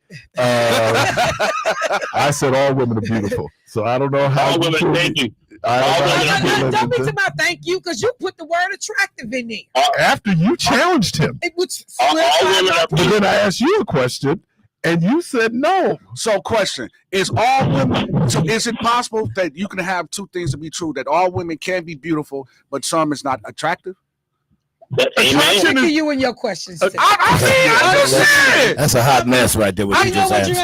I said all women are beautiful, so I don't know how. All women, thank you. I All don't know women how are you beautiful. Don't be live talking about thank you because you put the word attractive in there. after you challenged him. It would All slip out women my are But then I asked you a question, and you said no. So, question: is all women? So, is it possible that you can have two things to be true? That all women can be beautiful, but some is not attractive? I'm Amen. sick of you and your questions. today. I just said. That's a hot mess right there. What I know what you're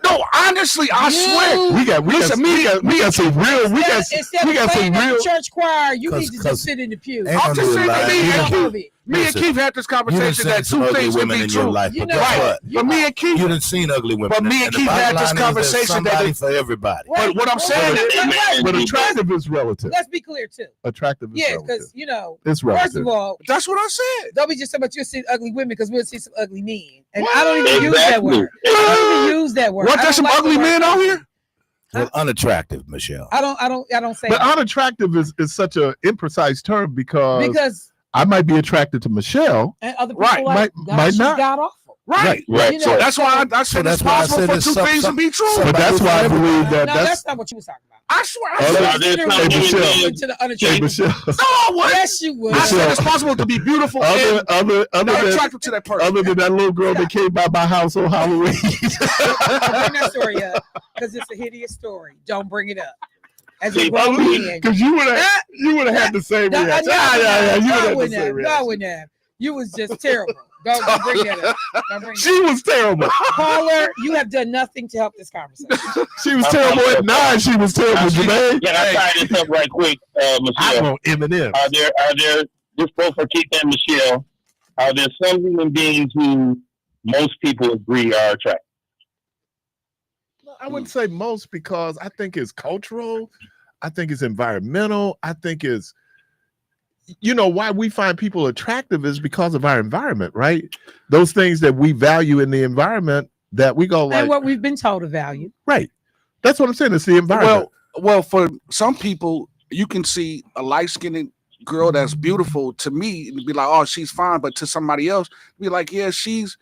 No, honestly, I swear. We got some real. Instead of some playing at real. the church choir, you 'Cause- need to 'cause- just sit in the pew. Ain't I'm gonna just do saying it that live. me You and done- Keith, me and Listen, Keith had this You done conversation seen that some two ugly things can women be in your true. life, You but know guess what? what? But me and Keith, You done seen ugly women. But me and the Keith bottom had this line is there's conversation that somebody it- for everybody. but what I'm saying is, But attractive is relative. Let's be clear too. Attractive is Yeah, relative. because you know, It's first relative. of all, that's what I said. don't be just talking about you'll see ugly women because we'll see some ugly men. And I don't even use that Exactly. word. I don't even use that word. What, I there's don't some like the ugly word men out here? Well, unattractive, Michelle. I don't say But that. unattractive is such a imprecise term Because I might be attracted to Michelle. and other people Right, like might God, she's not. God awful. Right. Right. You So know, that's why I said that's it's why I possible said for it's two things to be true. But that's why I believe that No, that's not what you was talking about. I swear. I Other- said there's literally some Hey, human Michelle. beings- went to the Hey, unattractive. Michelle. No, I wouldn't. Yes, you would. I said it's possible to be beautiful and other not than attractive to that person. other than that little girl that came by my house on Halloween. Don't bring that story up because it's a hideous story. Don't bring it up. As a See, grown man, Because you would have had the same No, reaction. no, Yeah. You would no, I have the wouldn't same have. No, I reaction. wouldn't have. You was just terrible. Don't bring that up. Don't bring She was terrible. Caller, you have done nothing to help this conversation. She was terrible at 9. She was terrible, Jermaine. Can I tie this up right quick, I Michelle? want Eminem. Are there just both for Keith and Michelle? Are there some human beings who most people agree are attractive? I wouldn't say most because I think it's cultural. I think it's environmental. I think it's, why we find people attractive is because of our environment, right? Those things that we value in the environment that we go like, And what we've been told to value. right. That's what I'm saying. It's the environment. Well, for some people, you can see a light-skinned girl that's beautiful to me and be like, oh, she's fine. But to somebody else, be like, yeah, she's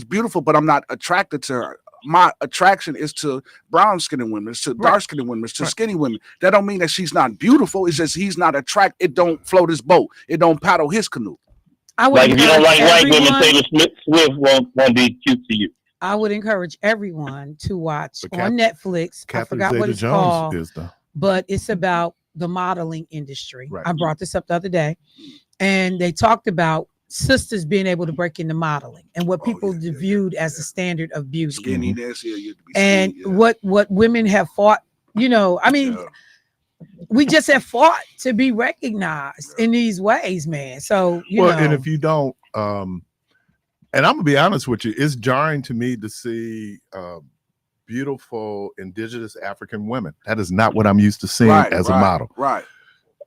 beautiful, but I'm not attracted to her. My attraction is to brown-skinned women, it's to dark-skinned women, it's to skinny women. That don't mean that she's not beautiful. It's just he's not attracted. It don't float his boat. It don't paddle his canoe. I would Like if you don't like encourage white women, everyone- Taylor Swift won't be cute to you. I would encourage everyone to watch But on Netflix. I Catherine forgot what it's Zeta-Jones called, is the but it's about the modeling industry. Right. I brought this up the other day, and they talked about sisters being able to break into modeling and what people viewed as the standard of beauty, Skinniness, yeah, you have to be and skinny, yeah. what women have fought. I mean, Yeah. we just have fought to be recognized in these ways, man. So and if you don't, and I'm gonna be honest with you, it's jarring to me to see beautiful indigenous African women. That is not what I'm used to seeing as a model. Right.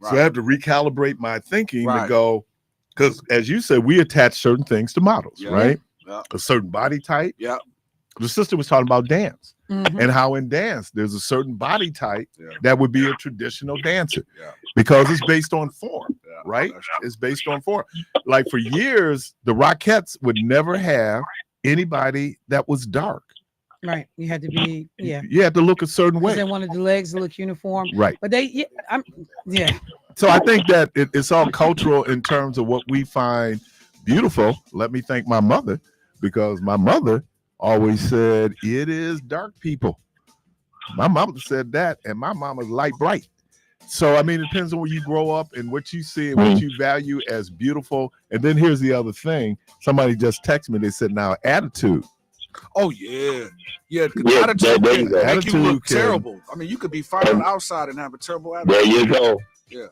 So I have to recalibrate my thinking to Right. go, because as you said, we attach certain things to models, Yeah. right? Yeah. A certain body type. Yeah. The sister was talking about dance Mhm. and how in dance there's a certain body type Yeah. that would be a traditional dancer Yeah. because it's based on form, Yeah. right? That's true. It's based on form. Like for years, the Rockettes would never have anybody that was dark. right, you had to be You had to look a certain because way. they wanted the legs to look uniform. Right. But yeah. So I think that it's all cultural in terms of what we find beautiful. Let me thank my mother, because my mother always said it is dark people. My mama said that, and my mama's light bright. So I mean, it depends on where you grow up and what you see and what you value as beautiful. And then here's the other thing: somebody just texted me. They said, "Now attitude." Oh yeah. Yeah, Attitude there can you go. make you Attitude look can- terrible. I mean, you could be fine on the outside and have a terrible attitude. There you go. Yeah.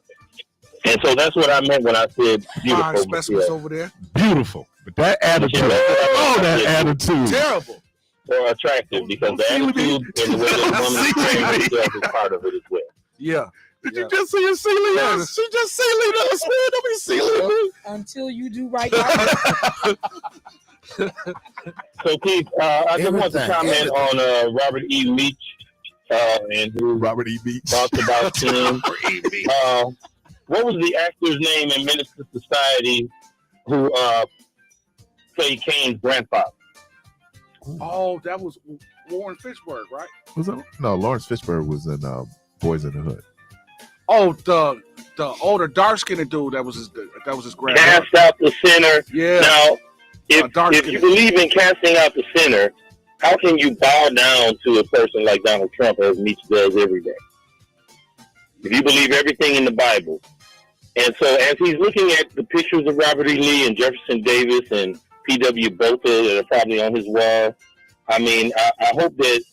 And so that's what I meant when I said Fine beautiful. specimens Michelle. over there. Beautiful, but that attitude, that attitude. Terrible. Or attractive, because the See me? attitude and the way that woman See carries me? herself is part of it as well. Yeah. Did Yeah. you just see her sealing us? She just sealing us, man. Don't be sealing us. Until you do right by So Keith, I just want to comment on Robert E. Leach, and who Robert E. Beach. talked about sin. What was the actor's name in Menace to Society who played Kane's grandfather? Oh, that was Warren Fishburne, right? Was it? No, Lawrence Fishburne was in Boys in the Hood. Oh, the older dark-skinned dude that was his grandfather. Cast out the sinner. Yeah. Now, dark if you believe in casting out the sinner, how can you bow down to a person like Donald Trump, as Meach does every day? If you believe everything in the Bible. And so as he's looking at the pictures of Robert E. Lee and Jefferson Davis and P.W. Botha that are probably on his wall, I mean, I hope that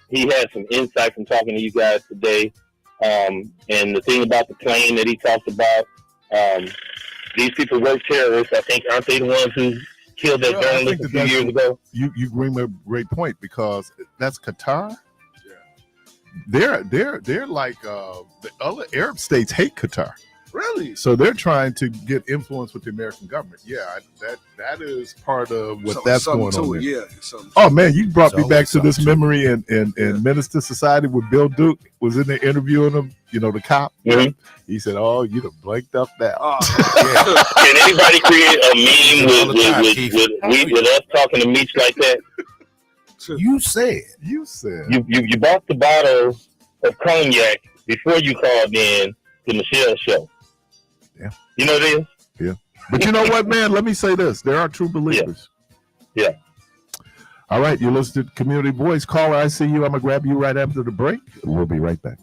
he had some insight from talking to you guys today. And the thing about the plane that he talked about, these people were terrorists. I think, aren't they the ones who killed that journalist a few years ago? You bring a great point, because that's Qatar. They're like the other Arab states hate Qatar. Really? Really? So they're trying to get influence with the American government. Yeah, that is part of what that's Something going on to there. it, yeah. Something Oh man, you brought me It's back to always this something memory and Yeah. Minister Society with Bill Duke was in there interviewing him. You know, the cop. Mhm. He said, "Oh, you'd have blanked up now." Oh, Can anybody create a meme All the time, Keith. with us talking to Meech like that? You said. You said, You bought the bottle of cognac before you called in to Michelle's show. Yeah. You know this? but you know what, man? Let me say this: there are true believers. Yeah. All right, you listen to Community Voice. Caller, I see you. I'm gonna grab you right after the break. We'll be right back.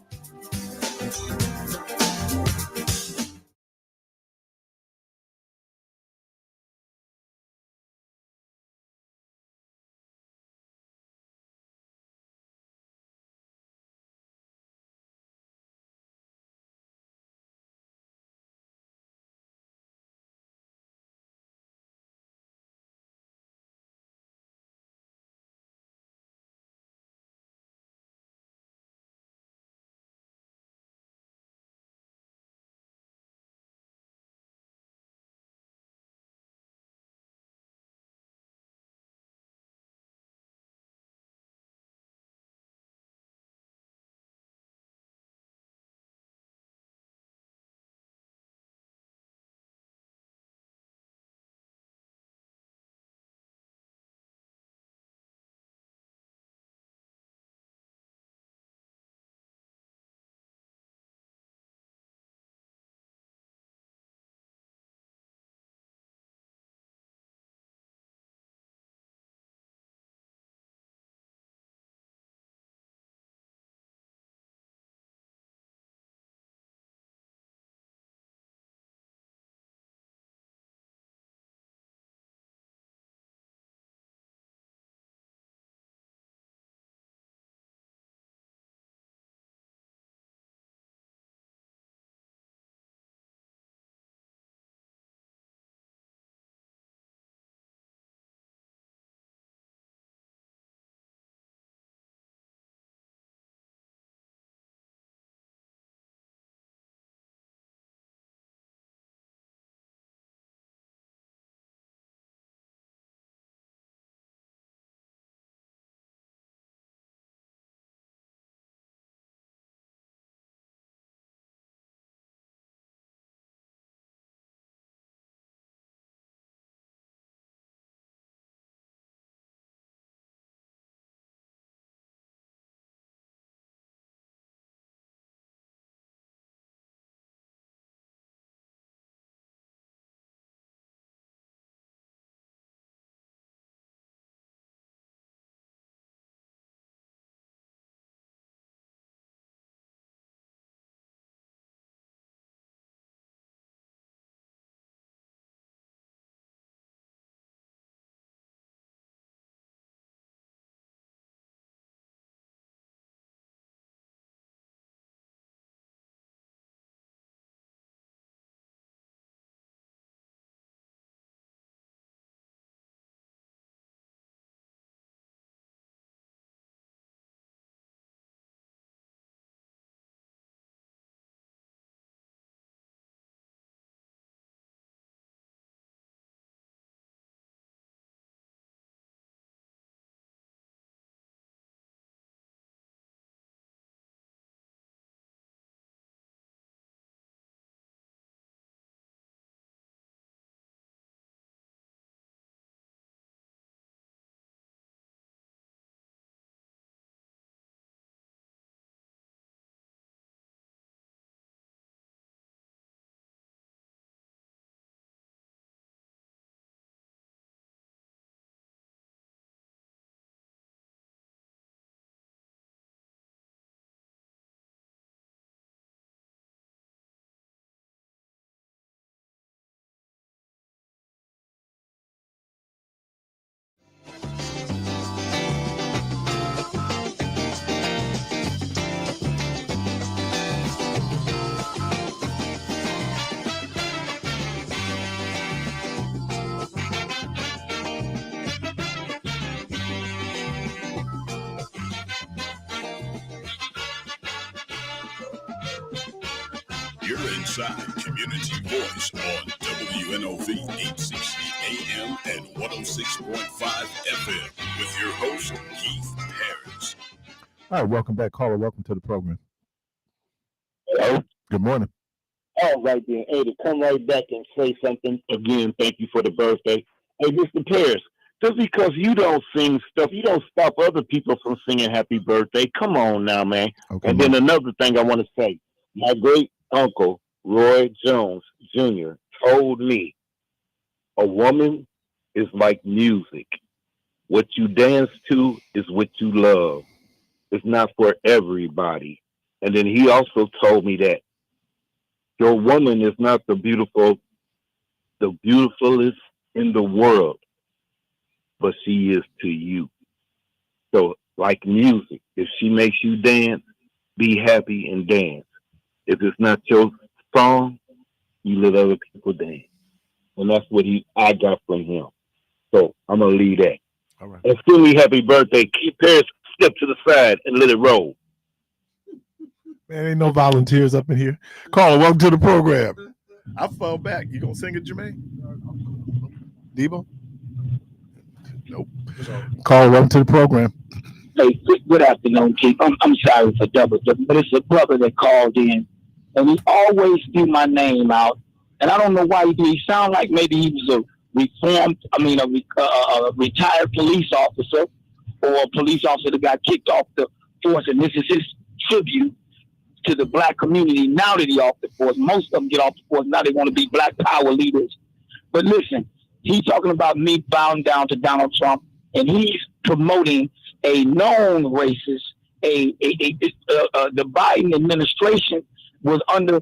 Southside Community Voice on WNOV 860 AM and 106.5 FM with your host, Keith Parris. All right, welcome back, caller. Welcome to the program. Hello? Good morning. All right, then. Hey, to come right back and say something again, thank you for the birthday. Hey, Mr. Parris, just because you don't sing stuff, you don't stop other people from singing happy birthday. Come on now, man. Okay, And then another thing I want to say, my great uncle, Roy Jones Jr., told me a woman is like music. What you dance to is what you love. It's not for everybody. And then he also told me that your woman is not the beautifulest in the world, but she is to you. So, like music, if she makes you dance, be happy and dance. If it's not your song, you let other people dance. And that's what I got from him. So I'm gonna leave that. All right. And still me happy birthday. Keep Parris, step to the side and let it roll. Man, ain't no volunteers up in here. Caller, welcome to the program. I fell back. You gonna sing it, Jermaine? Debo? Nope. Caller, welcome to the program. Hey, good afternoon, Keith. I'm sorry for double, but it's a brother that called in, and he always threw my name out, and I don't know why he did. He sounded like maybe he was a retired police officer or a police officer that got kicked off the force, and this is his tribute to the black community now that he's off the force. Most of them get off the force. Now they want to be black power leaders. But listen, he's talking about me bowing down to Donald Trump, and he's promoting a known racist. The Biden administration was under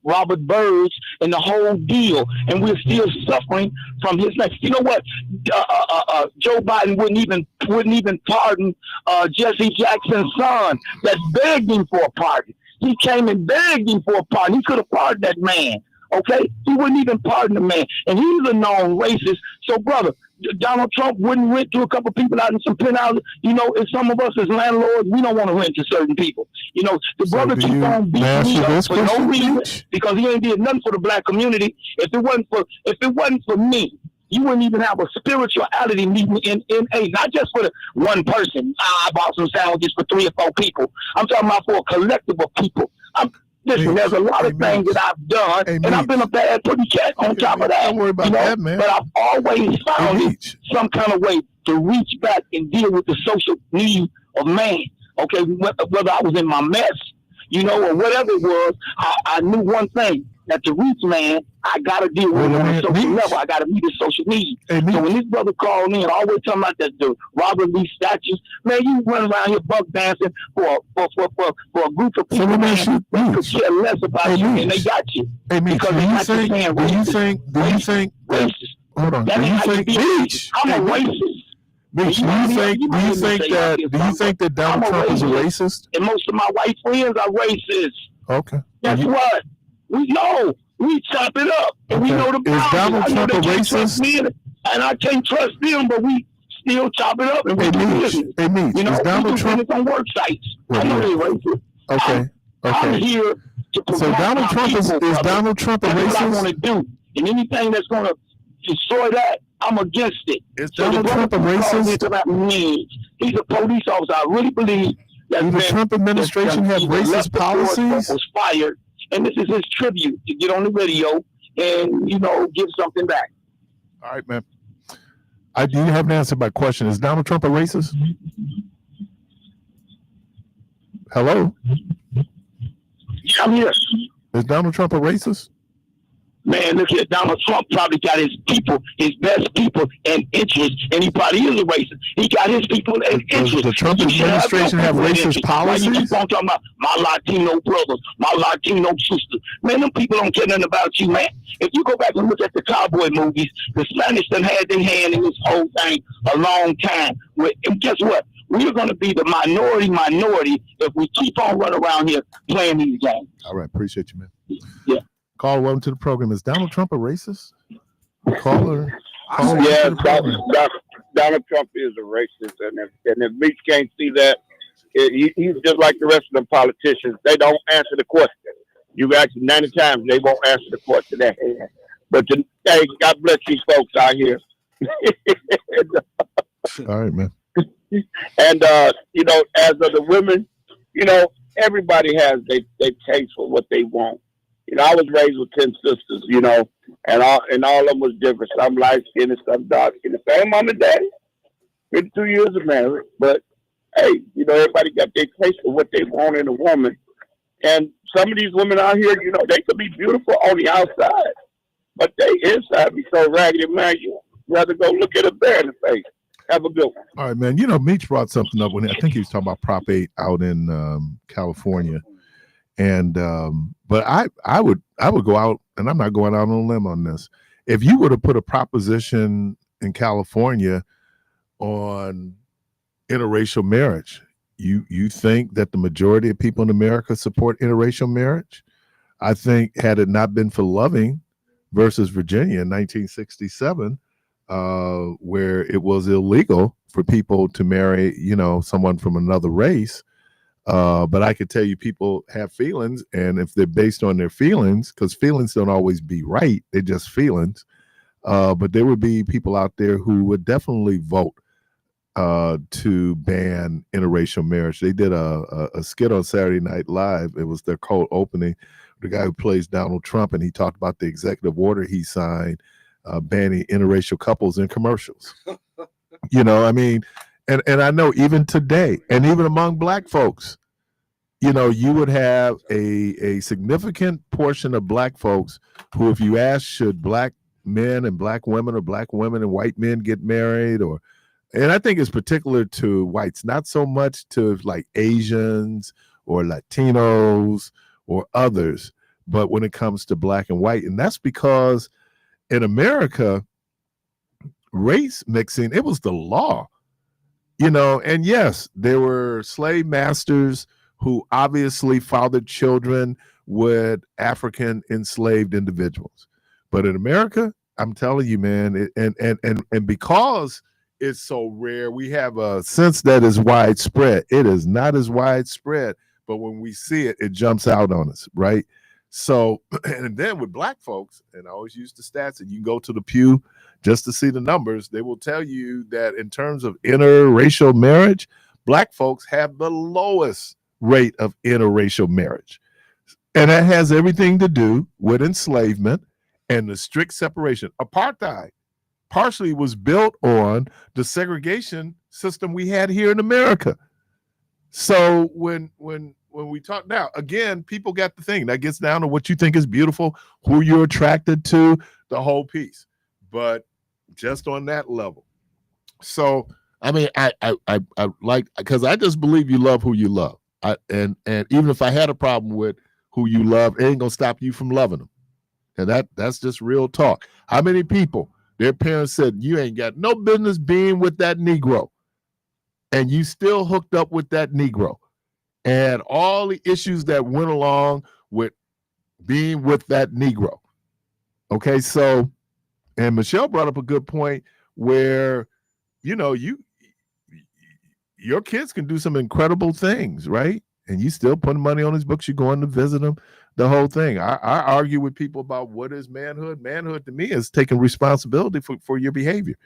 Robert Byrd and the whole deal, and we're still suffering from his life. You know what? Joe Biden wouldn't even pardon Jesse Jackson's son that begged him for a pardon. He came and begged him for a pardon. He could have pardoned that man. Okay, he wouldn't even pardon the man, and he's a known racist. So, brother, Donald Trump wouldn't rent to a couple people out in some penthouses. You know, if some of us as landlords, we don't want to rent to certain people. You know, the brother keep on beating me up for no reason because he ain't did nothing for the black community. If it wasn't for me, you wouldn't even have a spirituality meeting in NA, not just for the one person. I bought some sandwiches for 3 or 4 people. I'm talking about for a collective of people. Listen, there's a lot of things that I've done, and I've been a bad pretty cat on top of that. Don't worry about that, man. But I've always found some kind of way to reach back and deal with the social need of man. Okay, whether I was in my mess, or whatever it was, I knew one thing, that to reach man, I got to deal with him on a social level. I got to meet his social needs. So when this brother called in, always talking about the Robert Lee statues, man, you run around here buck dancing for a group of people that could care less about you, and they got you. Because they got you saying racist. Hold on. I'm a racist. Do you think that Donald Trump is a racist? And most of my white friends are racist. Okay. Guess what? We know. We chop it up. And we know the boundaries. Is Donald Trump a racist? And I can't trust them, but we still chop it up and we do business. Is Donald Trump on work sites? I know they're racist. Okay. I'm here to promote so Donald Trump is Donald Trump a racist? That's what I want to do. And anything that's going to destroy that, I'm against it. Is Donald Trump a racist? He's a police officer. I really believe that the Trump administration have racist policies. Was fired, and this is his tribute to get on the radio and give something back. All right, man. You haven't answered my question. Is Donald Trump a racist? Hello? Yeah, I'm here. Is Donald Trump a racist? Man, look here. Donald Trump probably got his people, his best people, and interests, and he probably is a racist. He got his people and interests. Does the Trump administration have racist policies? Why you keep on talking about my Latino brothers, my Latino sisters? Man, them people don't care nothing about you, man. If you go back and look at the cowboy movies, the Spanish done had their hand in this whole thing a long time. And guess what? We're going to be the minority if we keep on running around here playing these games. All right. Appreciate you, man. Yeah. Caller, welcome to the program. Is Donald Trump a racist? Caller. Yeah, Donald Trump is a racist, and if Meach can't see that, he's just like the rest of the politicians. They don't answer the question. You ask them 90 times, they won't answer the question at hand. But hey, God bless these folks out here. All right, man. And you know, as of the women, you know, everybody has they taste for what they want. You know, I was raised with 10 sisters, you know, and all of them was different. Some light skinned and some dark skinned. Same mom and daddy. 52 years of marriage. But hey, you know, everybody got their taste for what they want in a woman. And some of these women out here, you know, they could be beautiful on the outside, but they inside be so raggedy, man, you rather go look at a bear in the face. Have a good one. All right, man. You know, Meech brought something up when I think he was talking about Prop 8 out in California. And but I would go out, and I'm not going out on a limb on this. If you were to put a proposition in California on interracial marriage, you think that the majority of people in America support interracial marriage? I think had it not been for Loving versus Virginia in 1967, where it was illegal for people to marry, you know, someone from another race. But I could tell you people have feelings, and if they're based on their feelings, because feelings don't always be right, they're just feelings. But there would be people out there who would definitely vote to ban interracial marriage. They did a skit on Saturday Night Live. It was their cold opening. The guy who plays Donald Trump, and he talked about the executive order he signed banning interracial couples in commercials. You know, I mean, and I know even today, and even among black folks, you know, you would have a significant portion of black folks who, if you ask, should black men and black women or black women and white men get married, or, and I think it's particular to whites, not so much to like Asians or Latinos or others, but when it comes to black and white. And that's because in America, race mixing, it was the law, you know. And yes, there were slave masters who obviously fathered children with African enslaved individuals. But in America, I'm telling you, man, and because it's so rare, we have a sense that is widespread. It is not as widespread, but when we see it, it jumps out on us, right? So, and then with black folks, and I always use the stats, and you can go to the Pew just to see the numbers, they will tell you that in terms of interracial marriage, black folks have the lowest rate of interracial marriage. And that has everything to do with enslavement and the strict separation. Apartheid partially was built on the segregation system we had here in America. So when we talk now, again, people got the thing that gets down to what you think is beautiful, who you're attracted to, the whole piece. But just on that level. So I mean, I like, because I just believe you love who you love. And even if I had a problem with who you love, it ain't gonna stop you from loving them. And that's just real talk. How many people, their parents said, you ain't got no business being with that Negro, and you still hooked up with that Negro, and all the issues that went along with being with that Negro. Okay, so, and Michelle brought up a good point where, you know, your kids can do some incredible things, right? And you still putting money on his books, you're going to visit him, the whole thing. I argue with people about what is manhood. Manhood to me is taking responsibility for your behavior.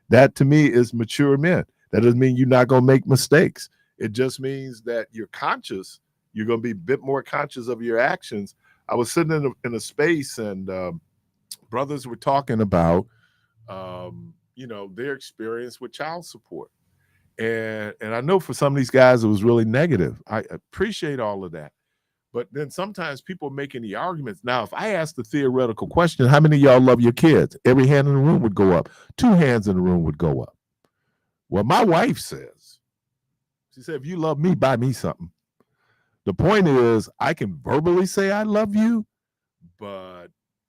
That to me is mature men. That doesn't mean you're not going to make mistakes. It just means that you're conscious. You're going to be a bit more conscious of your actions. I was sitting in a space, and brothers were talking about, you know, their experience with child support. And I know for some of these guys, it was really negative. I appreciate all of that. But then sometimes people are making the arguments. Now, if I asked the theoretical question, how many of y'all love your kids? Every hand in the room would go up. 2 hands in the room would go up. Well, my wife says, she said, if you love me, buy me something. The point is, I can verbally say I love you, but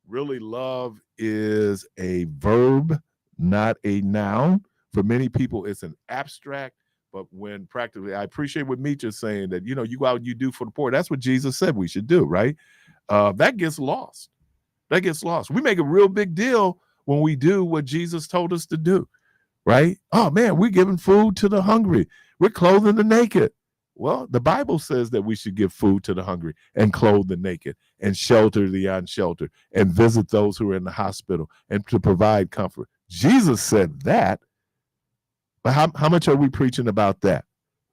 really love is a verb, not a noun. For many people, it's an abstract, but when practically, I appreciate what Meech is saying, that, you know, you go out and you do for the poor. That's what Jesus said we should do, right? That gets lost. That gets lost. We make a real big deal when we do what Jesus told us to do, right? Oh, man, we're giving food to the hungry. We're clothing the naked. Well, the Bible says that we should give food to the hungry and clothe the naked and shelter the unsheltered and visit those who are in the hospital and to provide comfort. Jesus said that. But how much are we preaching about that?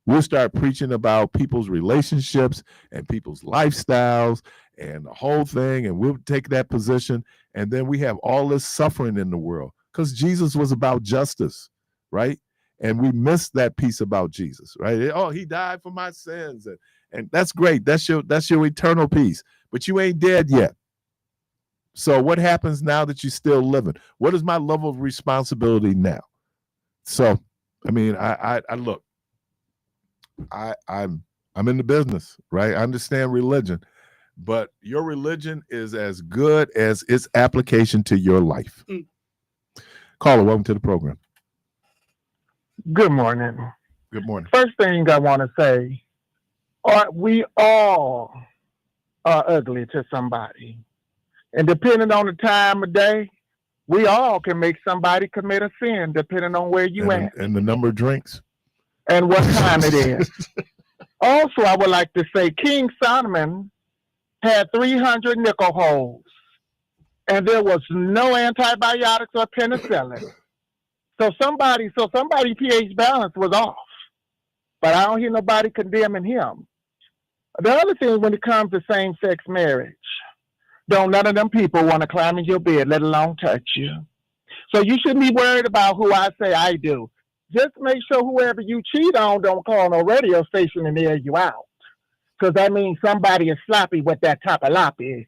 We'll start preaching about people's relationships and people's lifestyles and the whole thing, and we'll take that position, and then we have all this suffering in the world because Jesus was about justice, right? And we miss that piece about Jesus, right? Oh, he died for my sins, and that's great. That's your eternal peace, but you ain't dead yet. So what happens now that you're still living? What is my level of responsibility now? So, I mean, I look. I'm in the business, right? I understand religion, but your religion is as good as its application to your life. Caller, welcome to the program. Good morning. Good morning. First thing I want to say, we all are ugly to somebody. And depending on the time of day, we all can make somebody commit a sin, depending on where you at. And the number of drinks. And what time it is. Also, I would like to say King Solomon had 300 nickel holes, and there was no antibiotics or penicillin. So somebody pH balance was off, but I don't hear nobody condemning him. The other thing, when it comes to same-sex marriage, don't none of them people want to climb in your bed, let alone touch you. So you shouldn't be worried about who I say I do. Just make sure whoever you cheat on don't call no radio station and air you out. Because that means somebody is sloppy with that tapalapa.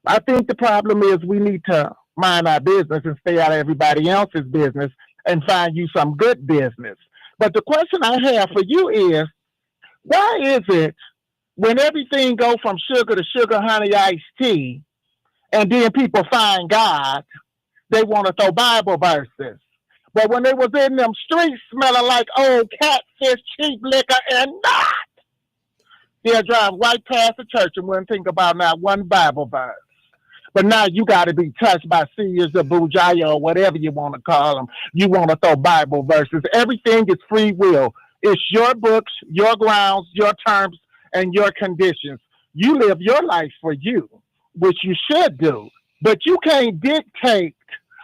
I think the problem is we need to mind our business and stay out of everybody else's business and find you some good business. But the question I have for you is, why is it when everything goes from sugar to sugar, honey, iced tea, and then people find God, they want to throw Bible verses? But when they was in them streets smelling like old catfish, cheap liquor, and not, they'll drive right past the church and wouldn't think about not one Bible verse. But now you got to be touched by seers of Bujaya or whatever you want to call them. You want to throw Bible verses. Everything is free will. It's your books, your grounds, your terms, and your conditions. You live your life for you, which you should do. But you can't dictate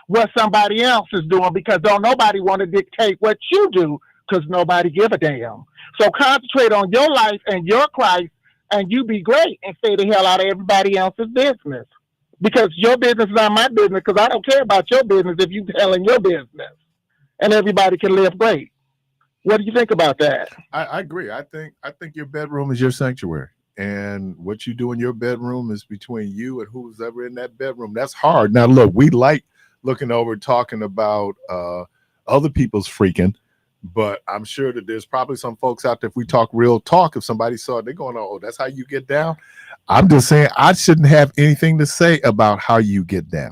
what somebody else is doing because don't nobody want to dictate what you do because nobody give a damn. So concentrate on your life and your Christ and you be great and stay the hell out of everybody else's business. Because your business is not my business because I don't care about your business if you telling your business. And everybody can live great. What do you think about that? I agree. I think your bedroom is your sanctuary. And what you do in your bedroom is between you and who's ever in that bedroom. That's hard. Now, look, we like looking over talking about other people's freaking, but I'm sure that there's probably some folks out there, if we talk real talk, if somebody saw it, they're going, oh, that's how you get down. I'm just saying I shouldn't have anything to say about how you get down.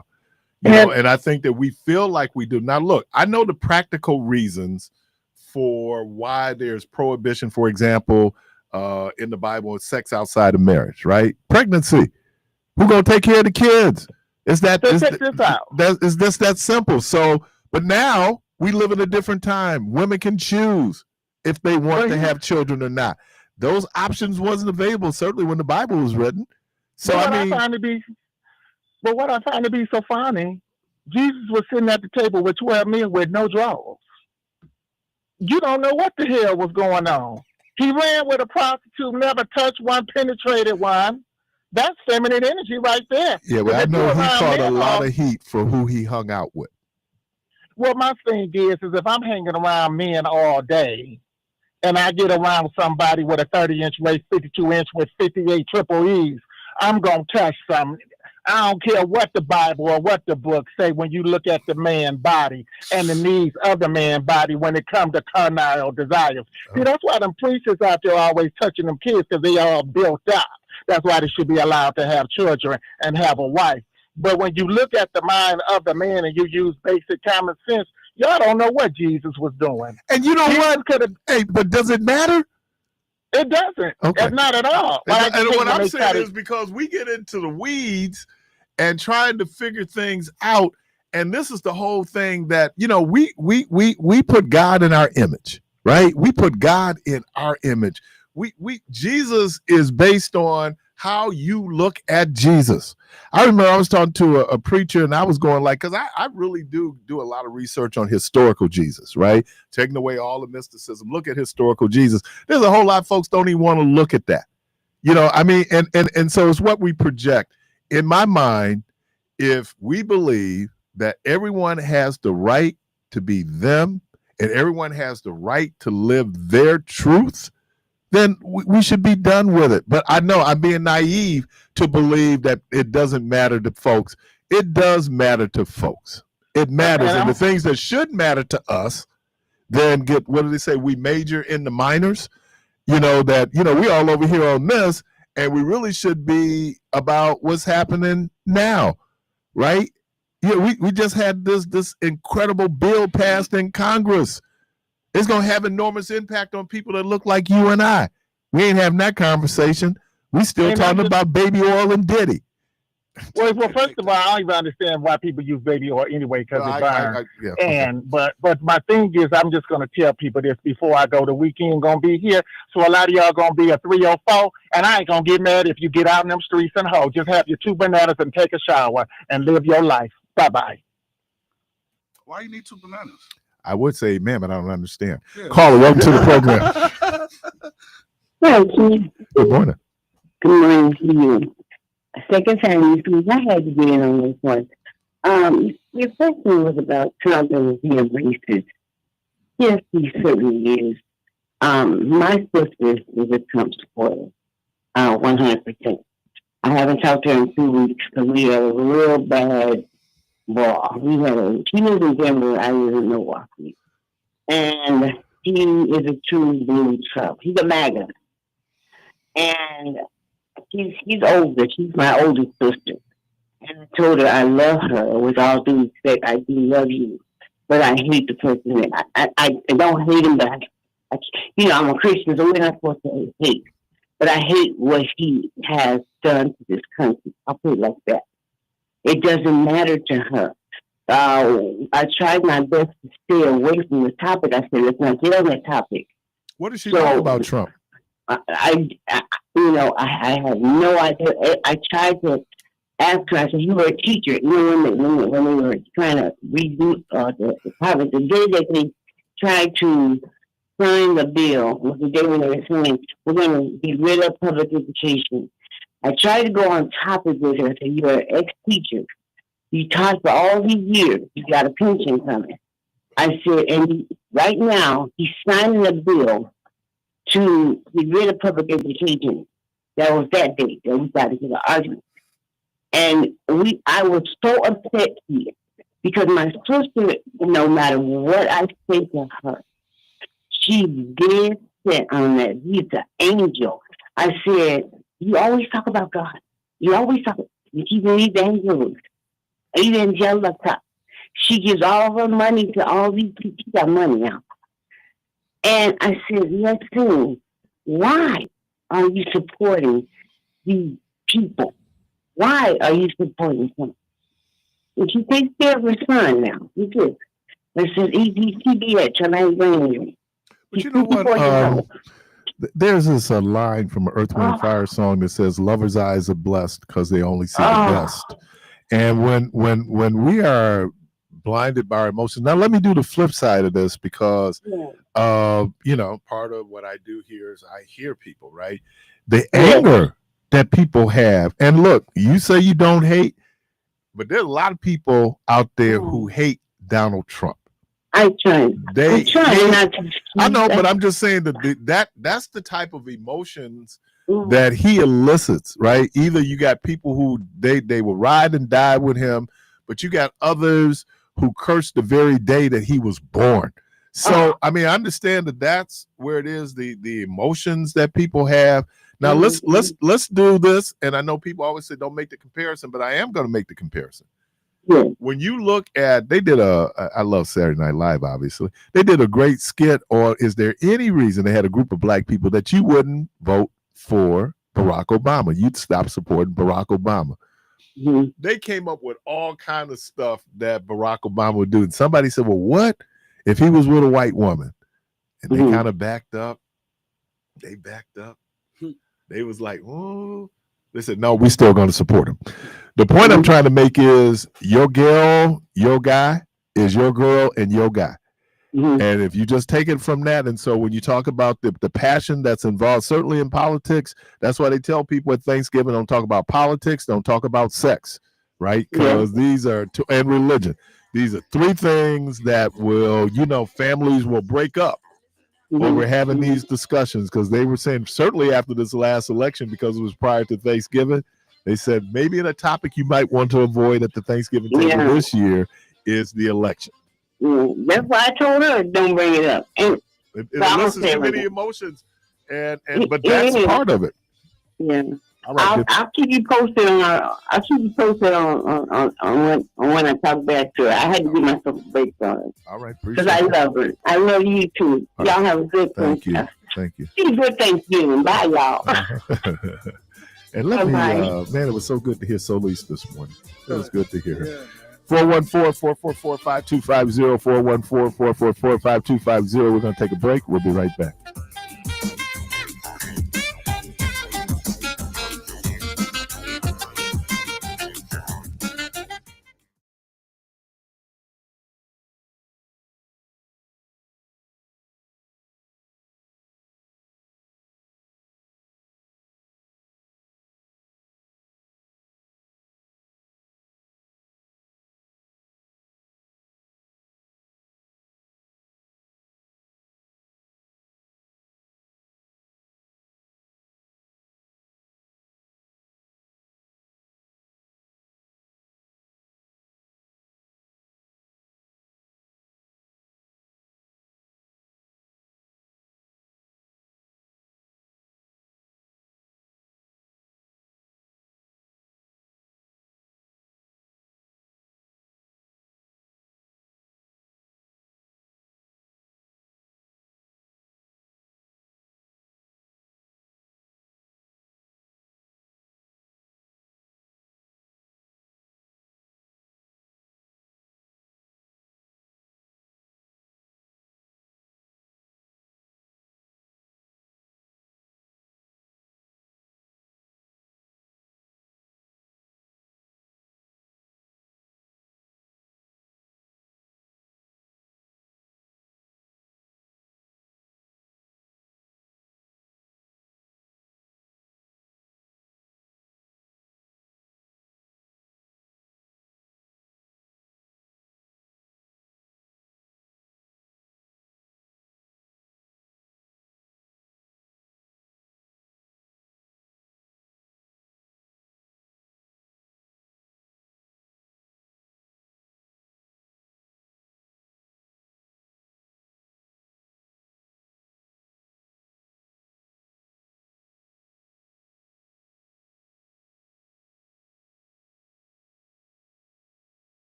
You know, and I think that we feel like we do. Now, look, I know the practical reasons for why there's prohibition, for example, in the Bible, it's sex outside of marriage, right? Pregnancy. Who's going to take care of the kids? It's that simple. So, but now we live in a different time. Women can choose if they want to have children or not. Those options wasn't available, certainly when the Bible was written. So what I find to be so funny, Jesus was sitting at the table with 12 men with no drawers. You don't know what the hell was going on. He ran with a prostitute, never touched one, penetrated one. That's feminine energy right there. Yeah, well, I know he caught a lot of heat for who he hung out with. Well, my thing is if I'm hanging around men all day and I get around somebody with a 30-inch waist, 52-inch with 58 triple E's, I'm going to touch something. I don't care what the Bible or what the book say when you look at the man body and the needs of the man body when it comes to carnal desires. See, that's why them preachers out there always touching them kids because they all built up. That's why they should be allowed to have children and have a wife. But when you look at the mind of the man and you use basic common sense, y'all don't know what Jesus was doing. And you know what? Hey, but does it matter? It doesn't. Okay. It's not at all. And what I'm saying is because we get into the weeds and trying to figure things out, and this is the whole thing that, you know, we put God in our image, right? We put God in our image. Jesus is based on how you look at Jesus. I remember I was talking to a preacher, and I was going like, because I really do a lot of research on historical Jesus, right? Taking away all the mysticism. Look at historical Jesus. There's a whole lot of folks don't even want to look at that. You know, I mean, and so it's what we project. In my mind, if we believe that everyone has the right to be them and everyone has the right to live their truth, then we should be done with it. But I know I'm being naive to believe that it doesn't matter to folks. It does matter to folks. It matters. And the things that should matter to us then get, what do they say? We major in the minors. You know, that, you know, we all over here on this, and we really should be about what's happening now, right? You know, we just had this incredible bill passed in Congress. It's going to have enormous impact on people that look like you and I. We ain't having that conversation. We still talking about baby oil and Diddy. Well, first of all, I don't even understand why people use baby oil anyway, because it burns. But my thing is, I'm just going to tell people this before I go. The weekend going to be here, so a lot of y'all going to be a 304, and I ain't going to get mad if you get out in them streets and hoe. Just have your 2 bananas and take a shower and live your life. Bye-bye. Why you need 2 bananas? I would say amen, but I don't understand. Yeah. Caller, welcome to the program. Hi, Keith. Good morning. Good morning to you. Second time, because I had to get in on this one. Your first one was about Trump and being racist. Yes, he certainly is. My sister is a Trump supporter, 100%. I haven't talked to her in 2 weeks because we had a real bad brawl. She lives in Denver, I live in Milwaukee. And he is a true blue Trump. He's a MAGA. And he's older. She's my oldest sister. And I told her I love her with all due respect. I do love you. But I hate the person. I don't hate him, but I'm a Christian, so we're not supposed to hate. But I hate what he has done to this country. I'll put it like that. It doesn't matter to her. I tried my best to stay away from the topic. I said, let's not get on that topic. What does she know about Trump? I have no idea. I tried to ask her. I said, you were a teacher. You know, when they were trying to redo the topic, the day that they tried to sign the bill was the day when they were saying, we're going to be rid of public education. I tried to go on topic with her. I said, you're an ex-teacher. You taught for all these years. You got a pension coming. I said, and right now, he's signing a bill to get rid of public education. That was that day that we got to get an argument. And I was so upset here because my sister, no matter what I say to her, she did set on that. He's an angel. I said, you always talk about God. You always talk. She's an evangelist. Evangelica. She gives all of her money to all these people. She got money now. And I said, listen, why are you supporting these people? Why are you supporting them? And she takes care of her son now. He did. I said, EDTBH, and I ain't bringing you. But you know what? There's this line from an Earth, Wind, Fire song that says, lovers' eyes are blessed because they only see the best. And when we are blinded by our emotions, now let me do the flip side of this because, part of what I do here is I hear people, right? The anger that people have. And look, you say you don't hate, but there's a lot of people out there who hate Donald Trump. I'm trying not to. I know, but I'm just saying that's the type of emotions that he elicits, right? Either you got people who they will ride and die with him, but you got others who cursed the very day that he was born. So, I mean, I understand that that's where it is, the emotions that people have. Now, let's do this. And I know people always say don't make the comparison, but I am going to make the comparison. Yeah. When you look at, I love Saturday Night Live, obviously. They did a great skit on, is there any reason they had a group of black people that you wouldn't vote for Barack Obama? You'd stop supporting Barack Obama. Mm-hmm. They came up with all kind of stuff that Barack Obama would do. And somebody said, well, what if he was with a white woman? And they kind of backed up. They backed up. They was like, oh, they said, no, we still going to support him. The point I'm trying to make is your girl, your guy is your girl and your guy. And if you just take it from that, and so when you talk about the passion that's involved, certainly in politics, that's why they tell people at Thanksgiving, don't talk about politics, don't talk about sex, right? Because these are and religion. These are three things that will, families will break up over having these discussions, because they were saying certainly after this last election, because it was prior to Thanksgiving, they said maybe a topic you might want to avoid at the Thanksgiving table this year is the election. That's why I told her don't bring it up. And It elicits too many emotions, but that's part of it. Yeah. All right, I'll keep you posted on when I talk back to her. I had to give myself a break on it. All right, because I love her. I love you too. All y'all have a good Thank you. See you good Thanksgiving. Bye, y'all. And let me, man, it was so good to hear Solis this morning. It was good to hear her. 414-444-5250, 414-444-5250. We're going to take a break. We'll be right back.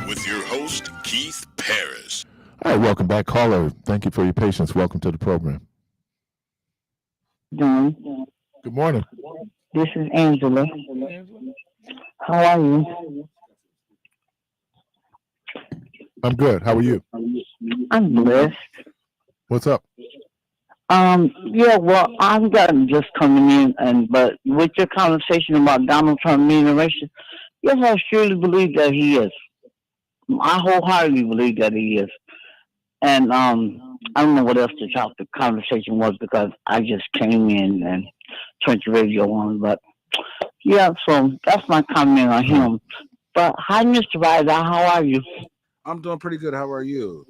with your host, Keith Parris. All right, welcome back, caller. Thank you for your patience. Welcome to the program. Dawn, Good morning. this is Angela. How are you? I'm good. How are you? I'm blessed. What's up? Yeah, well, I'm just coming in, but with your conversation about Donald Trump being racist, yes, I surely believe that he is. I wholeheartedly believe that he is. And I don't know what else the conversation was because I just came in and turned the radio on. But yeah, so that's my comment on him. But hi, Mr. Ryder, how are you? I'm doing pretty good. How are you?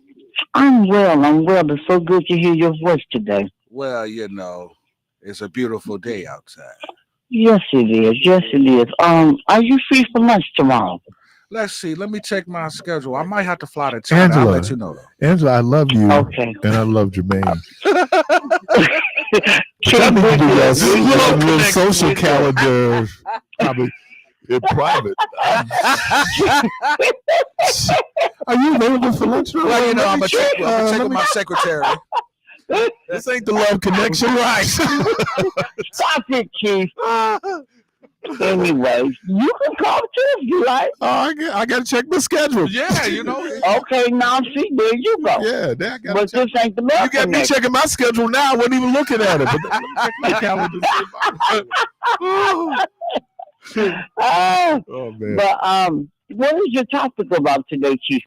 I'm well. It's so good to hear your voice today. Well, it's a beautiful day outside. Yes, it is. Are you free for lunch tomorrow? Let's see. Let me check my schedule. I might have to fly to China. I'll let you know, though. Angela, I love you. Okay. And I love Jermaine. Can need to do that. we- Little social calendar, probably in private. Are you available for lunch? Well, I'm going to check with my secretary. This ain't the love connection, right? Stop it, Keith. Anyway, you can call too if you like. Oh, I got to check my schedule. Yeah, Okay, now see, there you go. Yeah, I got But this ain't the love You got me connection. checking my schedule now. I wasn't even looking at it. But let me check my calendar. Oh man. But what is your topic about today, Chief?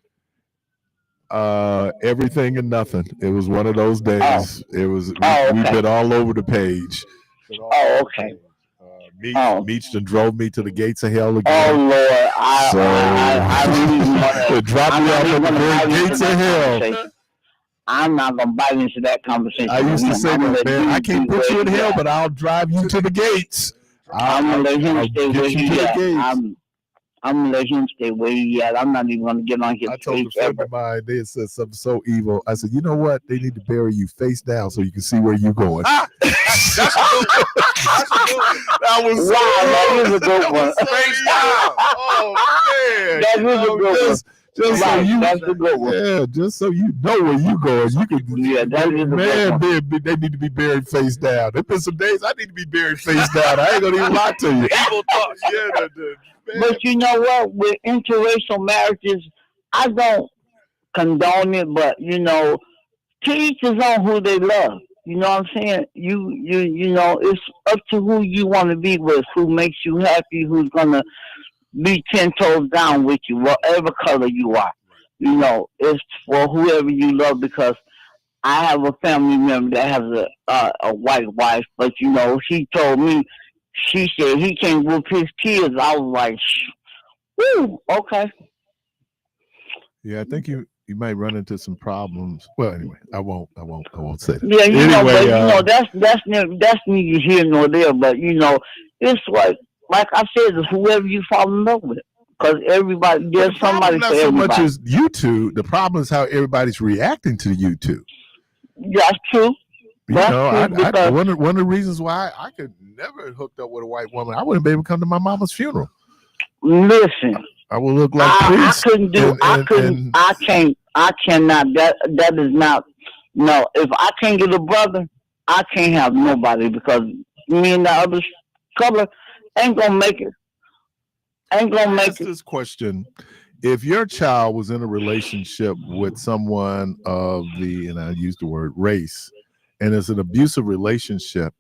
Everything and nothing. It was one of those days. It was. We've been all over the page. Oh, okay. Meach and drove me to the gates of hell Oh again. Lord, I really want to drop me off at the very gates of hell. I'm not gonna bite into that conversation. I used to say that, man. I can't put you in hell, but I'll drive you to the gates. I'm gonna let him stay where he at. I'm gonna let him stay where he at. I'm not even gonna get on his I told a friend of mine, they had said something so evil. I said, you know what? They need to bury you face down so you can see where you're going. That's a good one. That was that is a good one. Face down. Oh man, That is a good one. Just so you, that's a good one. Yeah, just so you know where you going. You can, yeah, that is a man. good one. They need to be buried face down. There's been some days I need to be buried face down. I ain't gonna even lie to you. Evil thoughts. Yeah, But you know what? With interracial marriages, I don't condone it, but to each his own who they love. You know what I'm saying? You know, it's up to who you want to be with, who makes you happy, who's gonna be 10 toes down with you, whatever color you are. You know, it's for whoever you love, because I have a family member that has a white wife, but he told me, she said he can't whoop his kids. I was like, woo, okay. Yeah, I think you might run into some problems. Well, anyway, I won't say that. Yeah, anyway, but that's neither here nor there. But it's like I said, it's whoever you fall in love with. Because there's somebody for everybody. Not so much as YouTube. The problem is how everybody's reacting to YouTube. That's true. One of the reasons why I could never have hooked up with a white woman, I wouldn't be able to come to my mama's funeral. Listen, I would look like Priest. I cannot. That is not. No, if I can't get a brother, I can't have nobody, because me and the other color ain't gonna make it. This question: if your child was in a relationship with someone of the, and I use the word race, and it's an abusive relationship,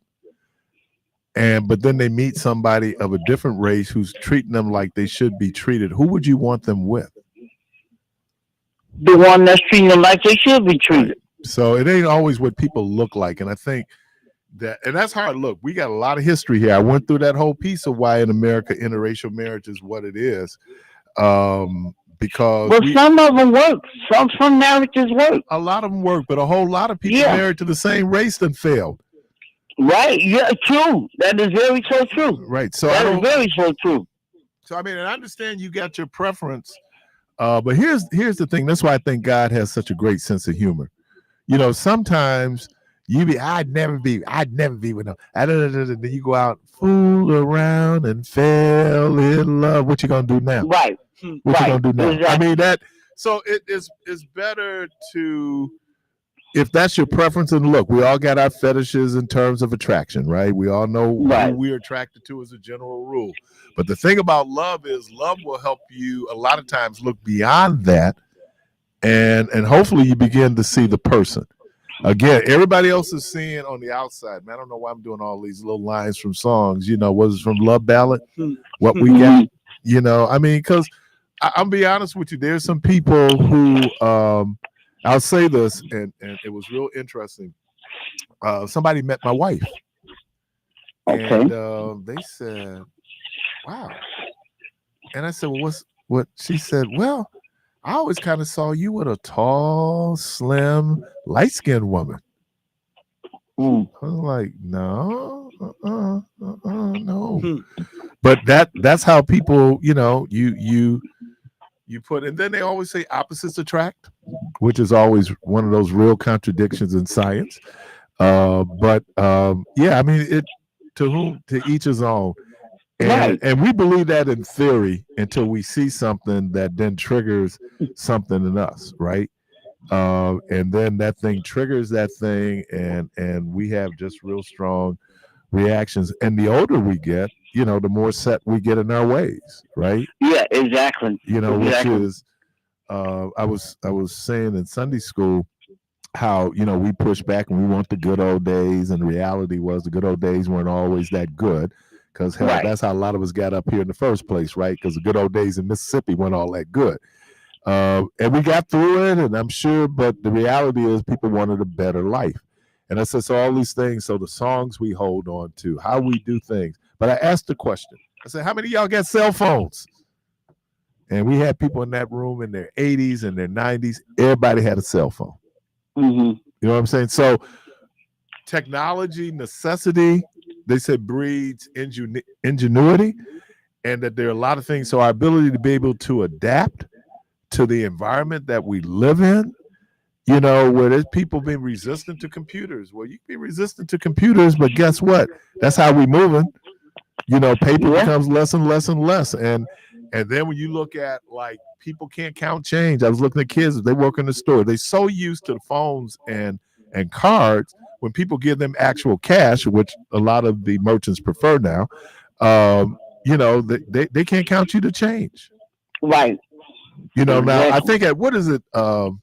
but then they meet somebody of a different race who's treating them like they should be treated, who would you want them with? The one that's treating them like they should be treated. So it ain't always what people look like, and I think that's hard. Look, we got a lot of history here. I went through that whole piece of why in America interracial marriage is what it is. Because some of them work. Some marriages work. A lot of them work, but a whole lot of people married to the same race then failed. Right. Yeah. True. That is very so true. Right. So that is very so true. So I mean, and I understand you got your preference, but here's the thing. That's why I think God has such a great sense of humor. Sometimes I'd never be with them. Then you go out, fool around and fell in love. What you gonna do now? Right. What you Right. gonna do now? Exactly. I mean that. So it's better to, if that's your preference. And look, we all got our fetishes in terms of attraction, right? We all know Right. who we're attracted to as a general rule. But the thing about love is love will help you a lot of times look beyond that, and hopefully you begin to see the person. Again, everybody else is seeing on the outside. Man, I don't know why I'm doing all these little lines from songs. Was it from Love Ballad? What we got, I mean, because I'll be honest with you. There's some people who, I'll say this, and it was real interesting. Somebody met my wife, Okay. and they said, "Wow," and I said, "Well, what?" She said, "Well, I always kind of saw you with a tall, slim, light-skinned woman." I was like, "No, no." But that's how people, you put. And then they always say opposites attract, which is always one of those real contradictions in science. But yeah, I mean, to each his own. And we believe that in theory until we see something that then triggers something in us, right? And then that thing triggers that thing, and we have just real strong reactions. And the older we get, the more set we get in our ways, right? Yeah, exactly. Which is, I was saying in Sunday school how we push back and we want the good old days, and the reality was the good old days weren't always that good. Because that's how a lot of us got up here in the first place, right? Because the good old days in Mississippi weren't all that good. And we got through it, and I'm sure, but the reality is people wanted a better life. And I said, so all these things, so the songs we hold on to, how we do things. But I asked the question, I said, how many of y'all got cell phones? And we had people in that room in their 80s and their 90s. Everybody had a cell phone. You know what I'm saying? So technology, necessity, they said breeds ingenuity, and that there are a lot of things. So our ability to be able to adapt to the environment that we live in, where there's people being resistant to computers. Well, you can be resistant to computers, but guess what? That's how we moving. Paper becomes less and less and less. And then when you look at, like, people can't count change. I was looking at kids, they work in the store. They're so used to the phones and cards. When people give them actual cash, which a lot of the merchants prefer now, they can't count you to change. Right. Now I think at, what is it? The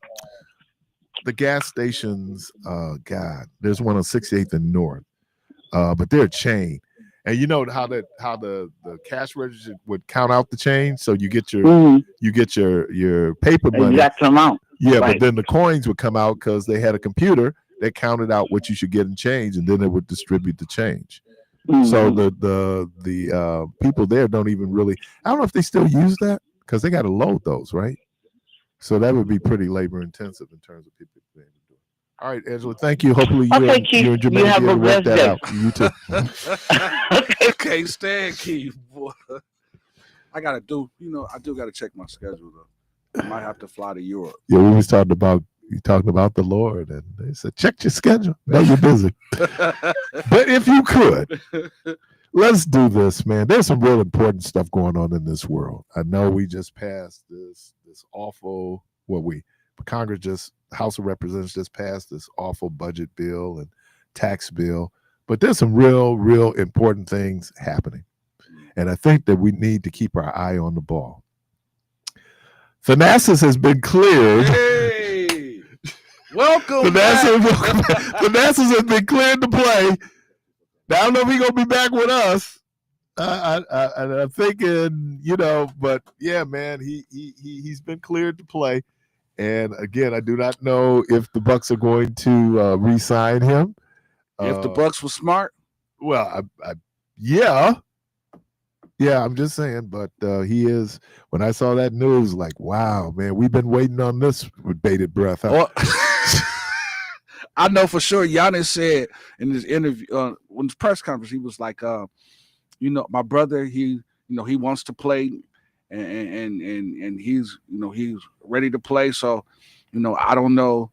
gas stations, God, there's one on 68th and North, but they're a chain. And you know how the cash register would count out the change, so you get your paper money. Exact amount. Yeah, Right. But then the coins would come out because they had a computer that counted out what you should get in change, and then it would distribute the change. So the people there don't even really. I don't know if they still use that because they got to load those, right? So that would be pretty labor intensive in terms of people being able to do it. All right, Angela, thank you. Hopefully you and Jermaine have be able a to work blessed that day. out. You too. Can't stand Keith, boy. I do gotta check my schedule though. I might have to fly to Europe. Yeah, we was talking about the Lord, and they said, check your schedule. No, you're busy. But if you could, let's do this, man. There's some real important stuff going on in this world. I know we just passed this awful, House of Representatives just passed this awful budget bill and tax bill, but there's some real important things happening. And I think that we need to keep our eye on the ball. Thanasis has been cleared. Hey, welcome. Thanasis has been cleared to play. Now, I don't know if he's gonna be back with us. I'm thinking, but yeah, man, he's been cleared to play. And again, I do not know if the Bucks are going to re-sign him. If the Bucks were smart, well, yeah, I'm just saying. But he is. When I saw that news, like, wow, man, we've been waiting on this with bated breath. Well, I know for sure. Giannis said in his interview, when his press conference, he was like, my brother, he wants to play, and he's ready to play. So, I don't know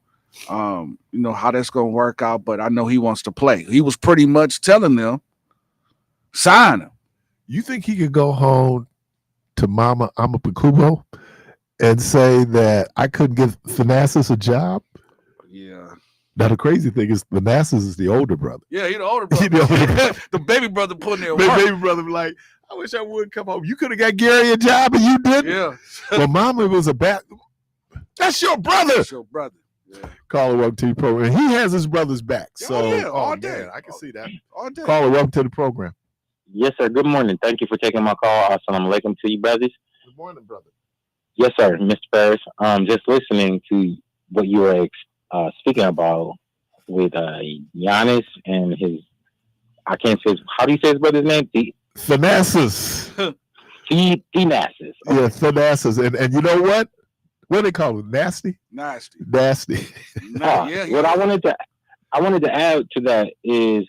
You know how that's gonna work out, but I know he wants to play. He was pretty much telling them, sign him. You think he could go home to Mama Amapakubo and say that I couldn't give Thanasis a job? Yeah. Now the crazy thing is Thanasis is the older brother. Yeah, he the older brother. He the older brother. The baby brother putting in My work. baby brother be like, I wish I would come home. You could have got Gary a job and you didn't. Yeah. Well, Mama was a bad. That's your brother. That's your brother. Yeah. Caller, welcome to the program. He has his brother's back. So, yeah, all day. man, I can see that. All day. Caller, welcome to the program. Yes, sir. Good morning. Thank you for taking my call. Assalamu alaikum to you, brothers. Good morning, brother. Yes, sir, Mr. Parris. Just listening to what you were speaking about with Giannis and his, I can't say, how do you say his brother's name? Thanasis. Thanasis. Yeah, Thanasis. And you know what? What do they call it? Nasty? Nasty. Nasty. What I wanted to add to that is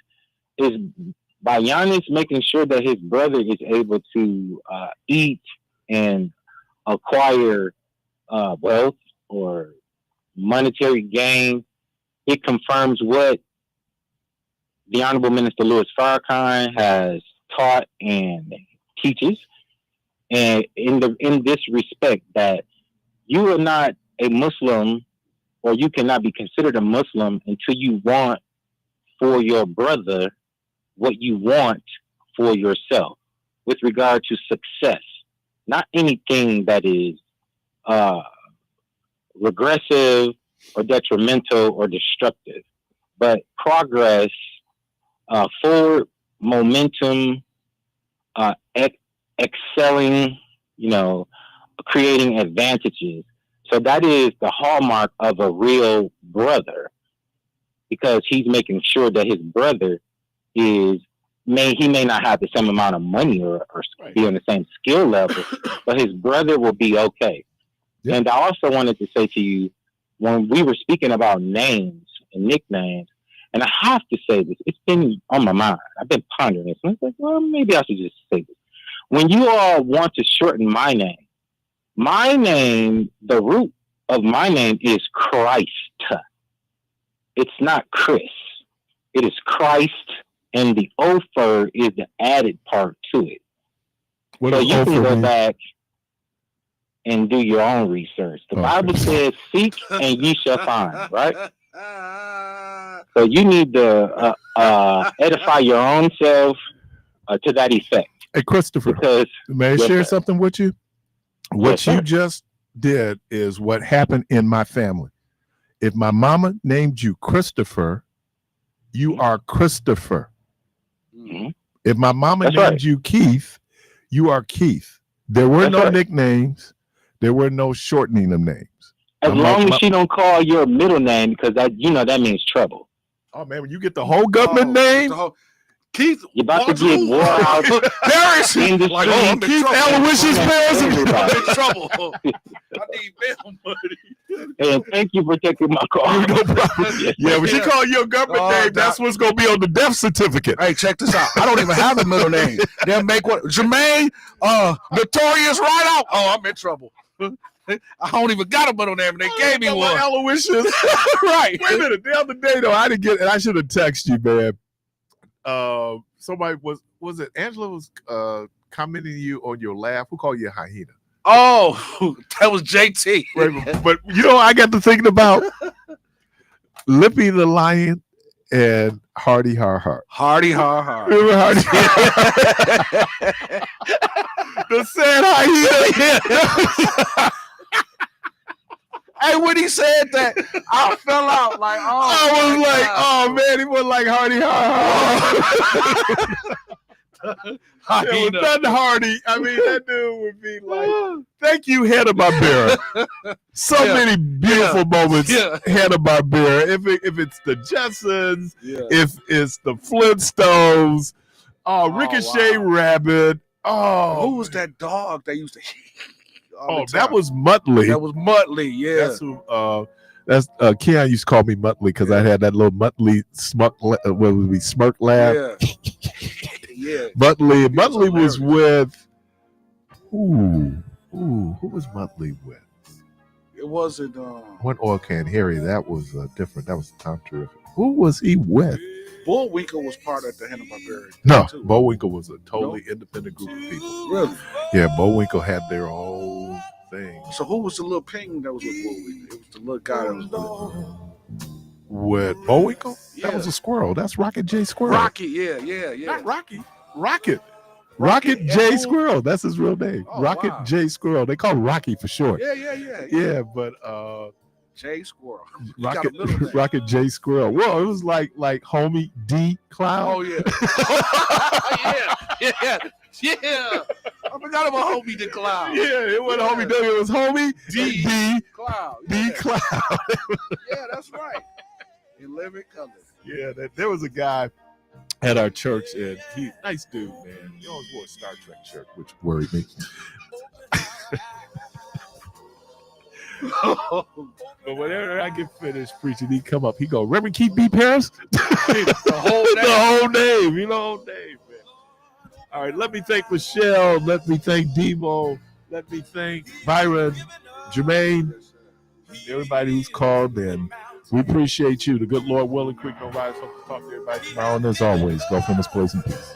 by Giannis making sure that his brother is able to eat and acquire wealth or monetary gain, it confirms what the Honorable Minister Louis Farrakhan has taught and teaches. And in this respect, that you are not a Muslim, or you cannot be considered a Muslim until you want for your brother what you want for yourself with regard to success. Not anything that is regressive or detrimental or destructive, but progress, forward momentum, excelling, creating advantages. So that is the hallmark of a real brother, because he's making sure that his brother he may not have the same amount of money or be on the same skill level, but his brother will be okay. Yep. And I also wanted to say to you, when we were speaking about names and nicknames, and I have to say this, it's been on my mind. I've been pondering this. And I was like, well, maybe I should just say this. When you all want to shorten my name, the root of my name is Christ. It's not Chris. It is Christ, and the Ofer is the added part to it. So you can go back and do your own research. The Bible says, seek and ye shall find, right? So you need to edify your own self to that effect. Hey, Christopher, because, may I share something with you? What you just did is what happened in my family. If my mama named you Christopher, you are Christopher. Mm-hmm. If my mama named you Keith, you are Keith. There were no nicknames. There were no shortening of names. As long as she don't call your middle name, because that means trouble. Oh man, when you get the whole government name, Keith, you're about to get wore out. Parris, like, I'm in Keith trouble. Aloysius Parris. I'm in trouble. I need bail money. And thank you for taking my call. No problem. Yeah, when she call your government name, that's what's gonna be on the death certificate. Hey, check this out. I don't even have a middle name. They'll make what Jermaine, Notorious Right Out. Oh, I'm in trouble. I don't even got a middle name, and they gave me one. Aloysius. Right. Wait a minute. The other day though, I didn't get it. I should have texted you, man. Somebody was it Angela was commenting you on your laugh. Who called you a hyena? Oh, that was JT. Right, but I got to thinking about Lippy the lion and Hardy Har Har. Hardy Har Har. Remember Hardy Har Har? The sad hyena. Hey, when he said that, I fell out like, I was like, oh man, he was like Hardy Har Har. It was nothing Hardy. I mean, that dude would be like, thank you, Head of Barbera. So many beautiful moments, Head of Barbera. If it's the Jetsons, if it's the Flintstones, Ricochet Rabbit. Oh, who was that dog that used to that was Muttley. That was Muttley, yeah. That's who Keon used to call me Muttley because I had that little Muttley smirk laugh. Yeah. Muttley was with who was Muttley with? It wasn't. When Oil Can Harry, that was different. That was Tom Terrific. Who was he with? Bullwinkle was part of the Hanna-Barbera. No, too. Bullwinkle was a totally independent group of people. Really? Yeah, Bullwinkle had their own thing. So who was the little ping that was with Bullwinkle? It was the little guy that was With Bullwinkle? Yeah. That was a squirrel. That's Rocket J Squirrel. Rocky. Yeah. Not Rocky. Rocket J F-O? Squirrel. That's his real name. Oh, Rocket wow. J Squirrel. They call him Rocky for short. Yeah. Yeah, but Jay Squirrel. He got a middle name. Rocket J Squirrel. Well, it was like homie D Clown. Oh yeah. yeah. I forgot about Homie the Clown. Yeah, it wasn't homie W. It was homie D Clown. D Clown. Yeah, that's right. In living color. Yeah, there was a guy at our church, and he nice dude, man. He always wore a Star Trek shirt, which worried me. But whenever I get finished preaching, he come up. He go, Reverend Keith B. Parris? The whole name. The whole name. You know, whole name, man. All right, let me thank Michelle. Let me thank Demo. Let me thank Byron, Jermaine, everybody who's called in. We appreciate you. The good Lord willing, quick no rise. Hope to talk to everybody tomorrow. And as always, go from this place in peace.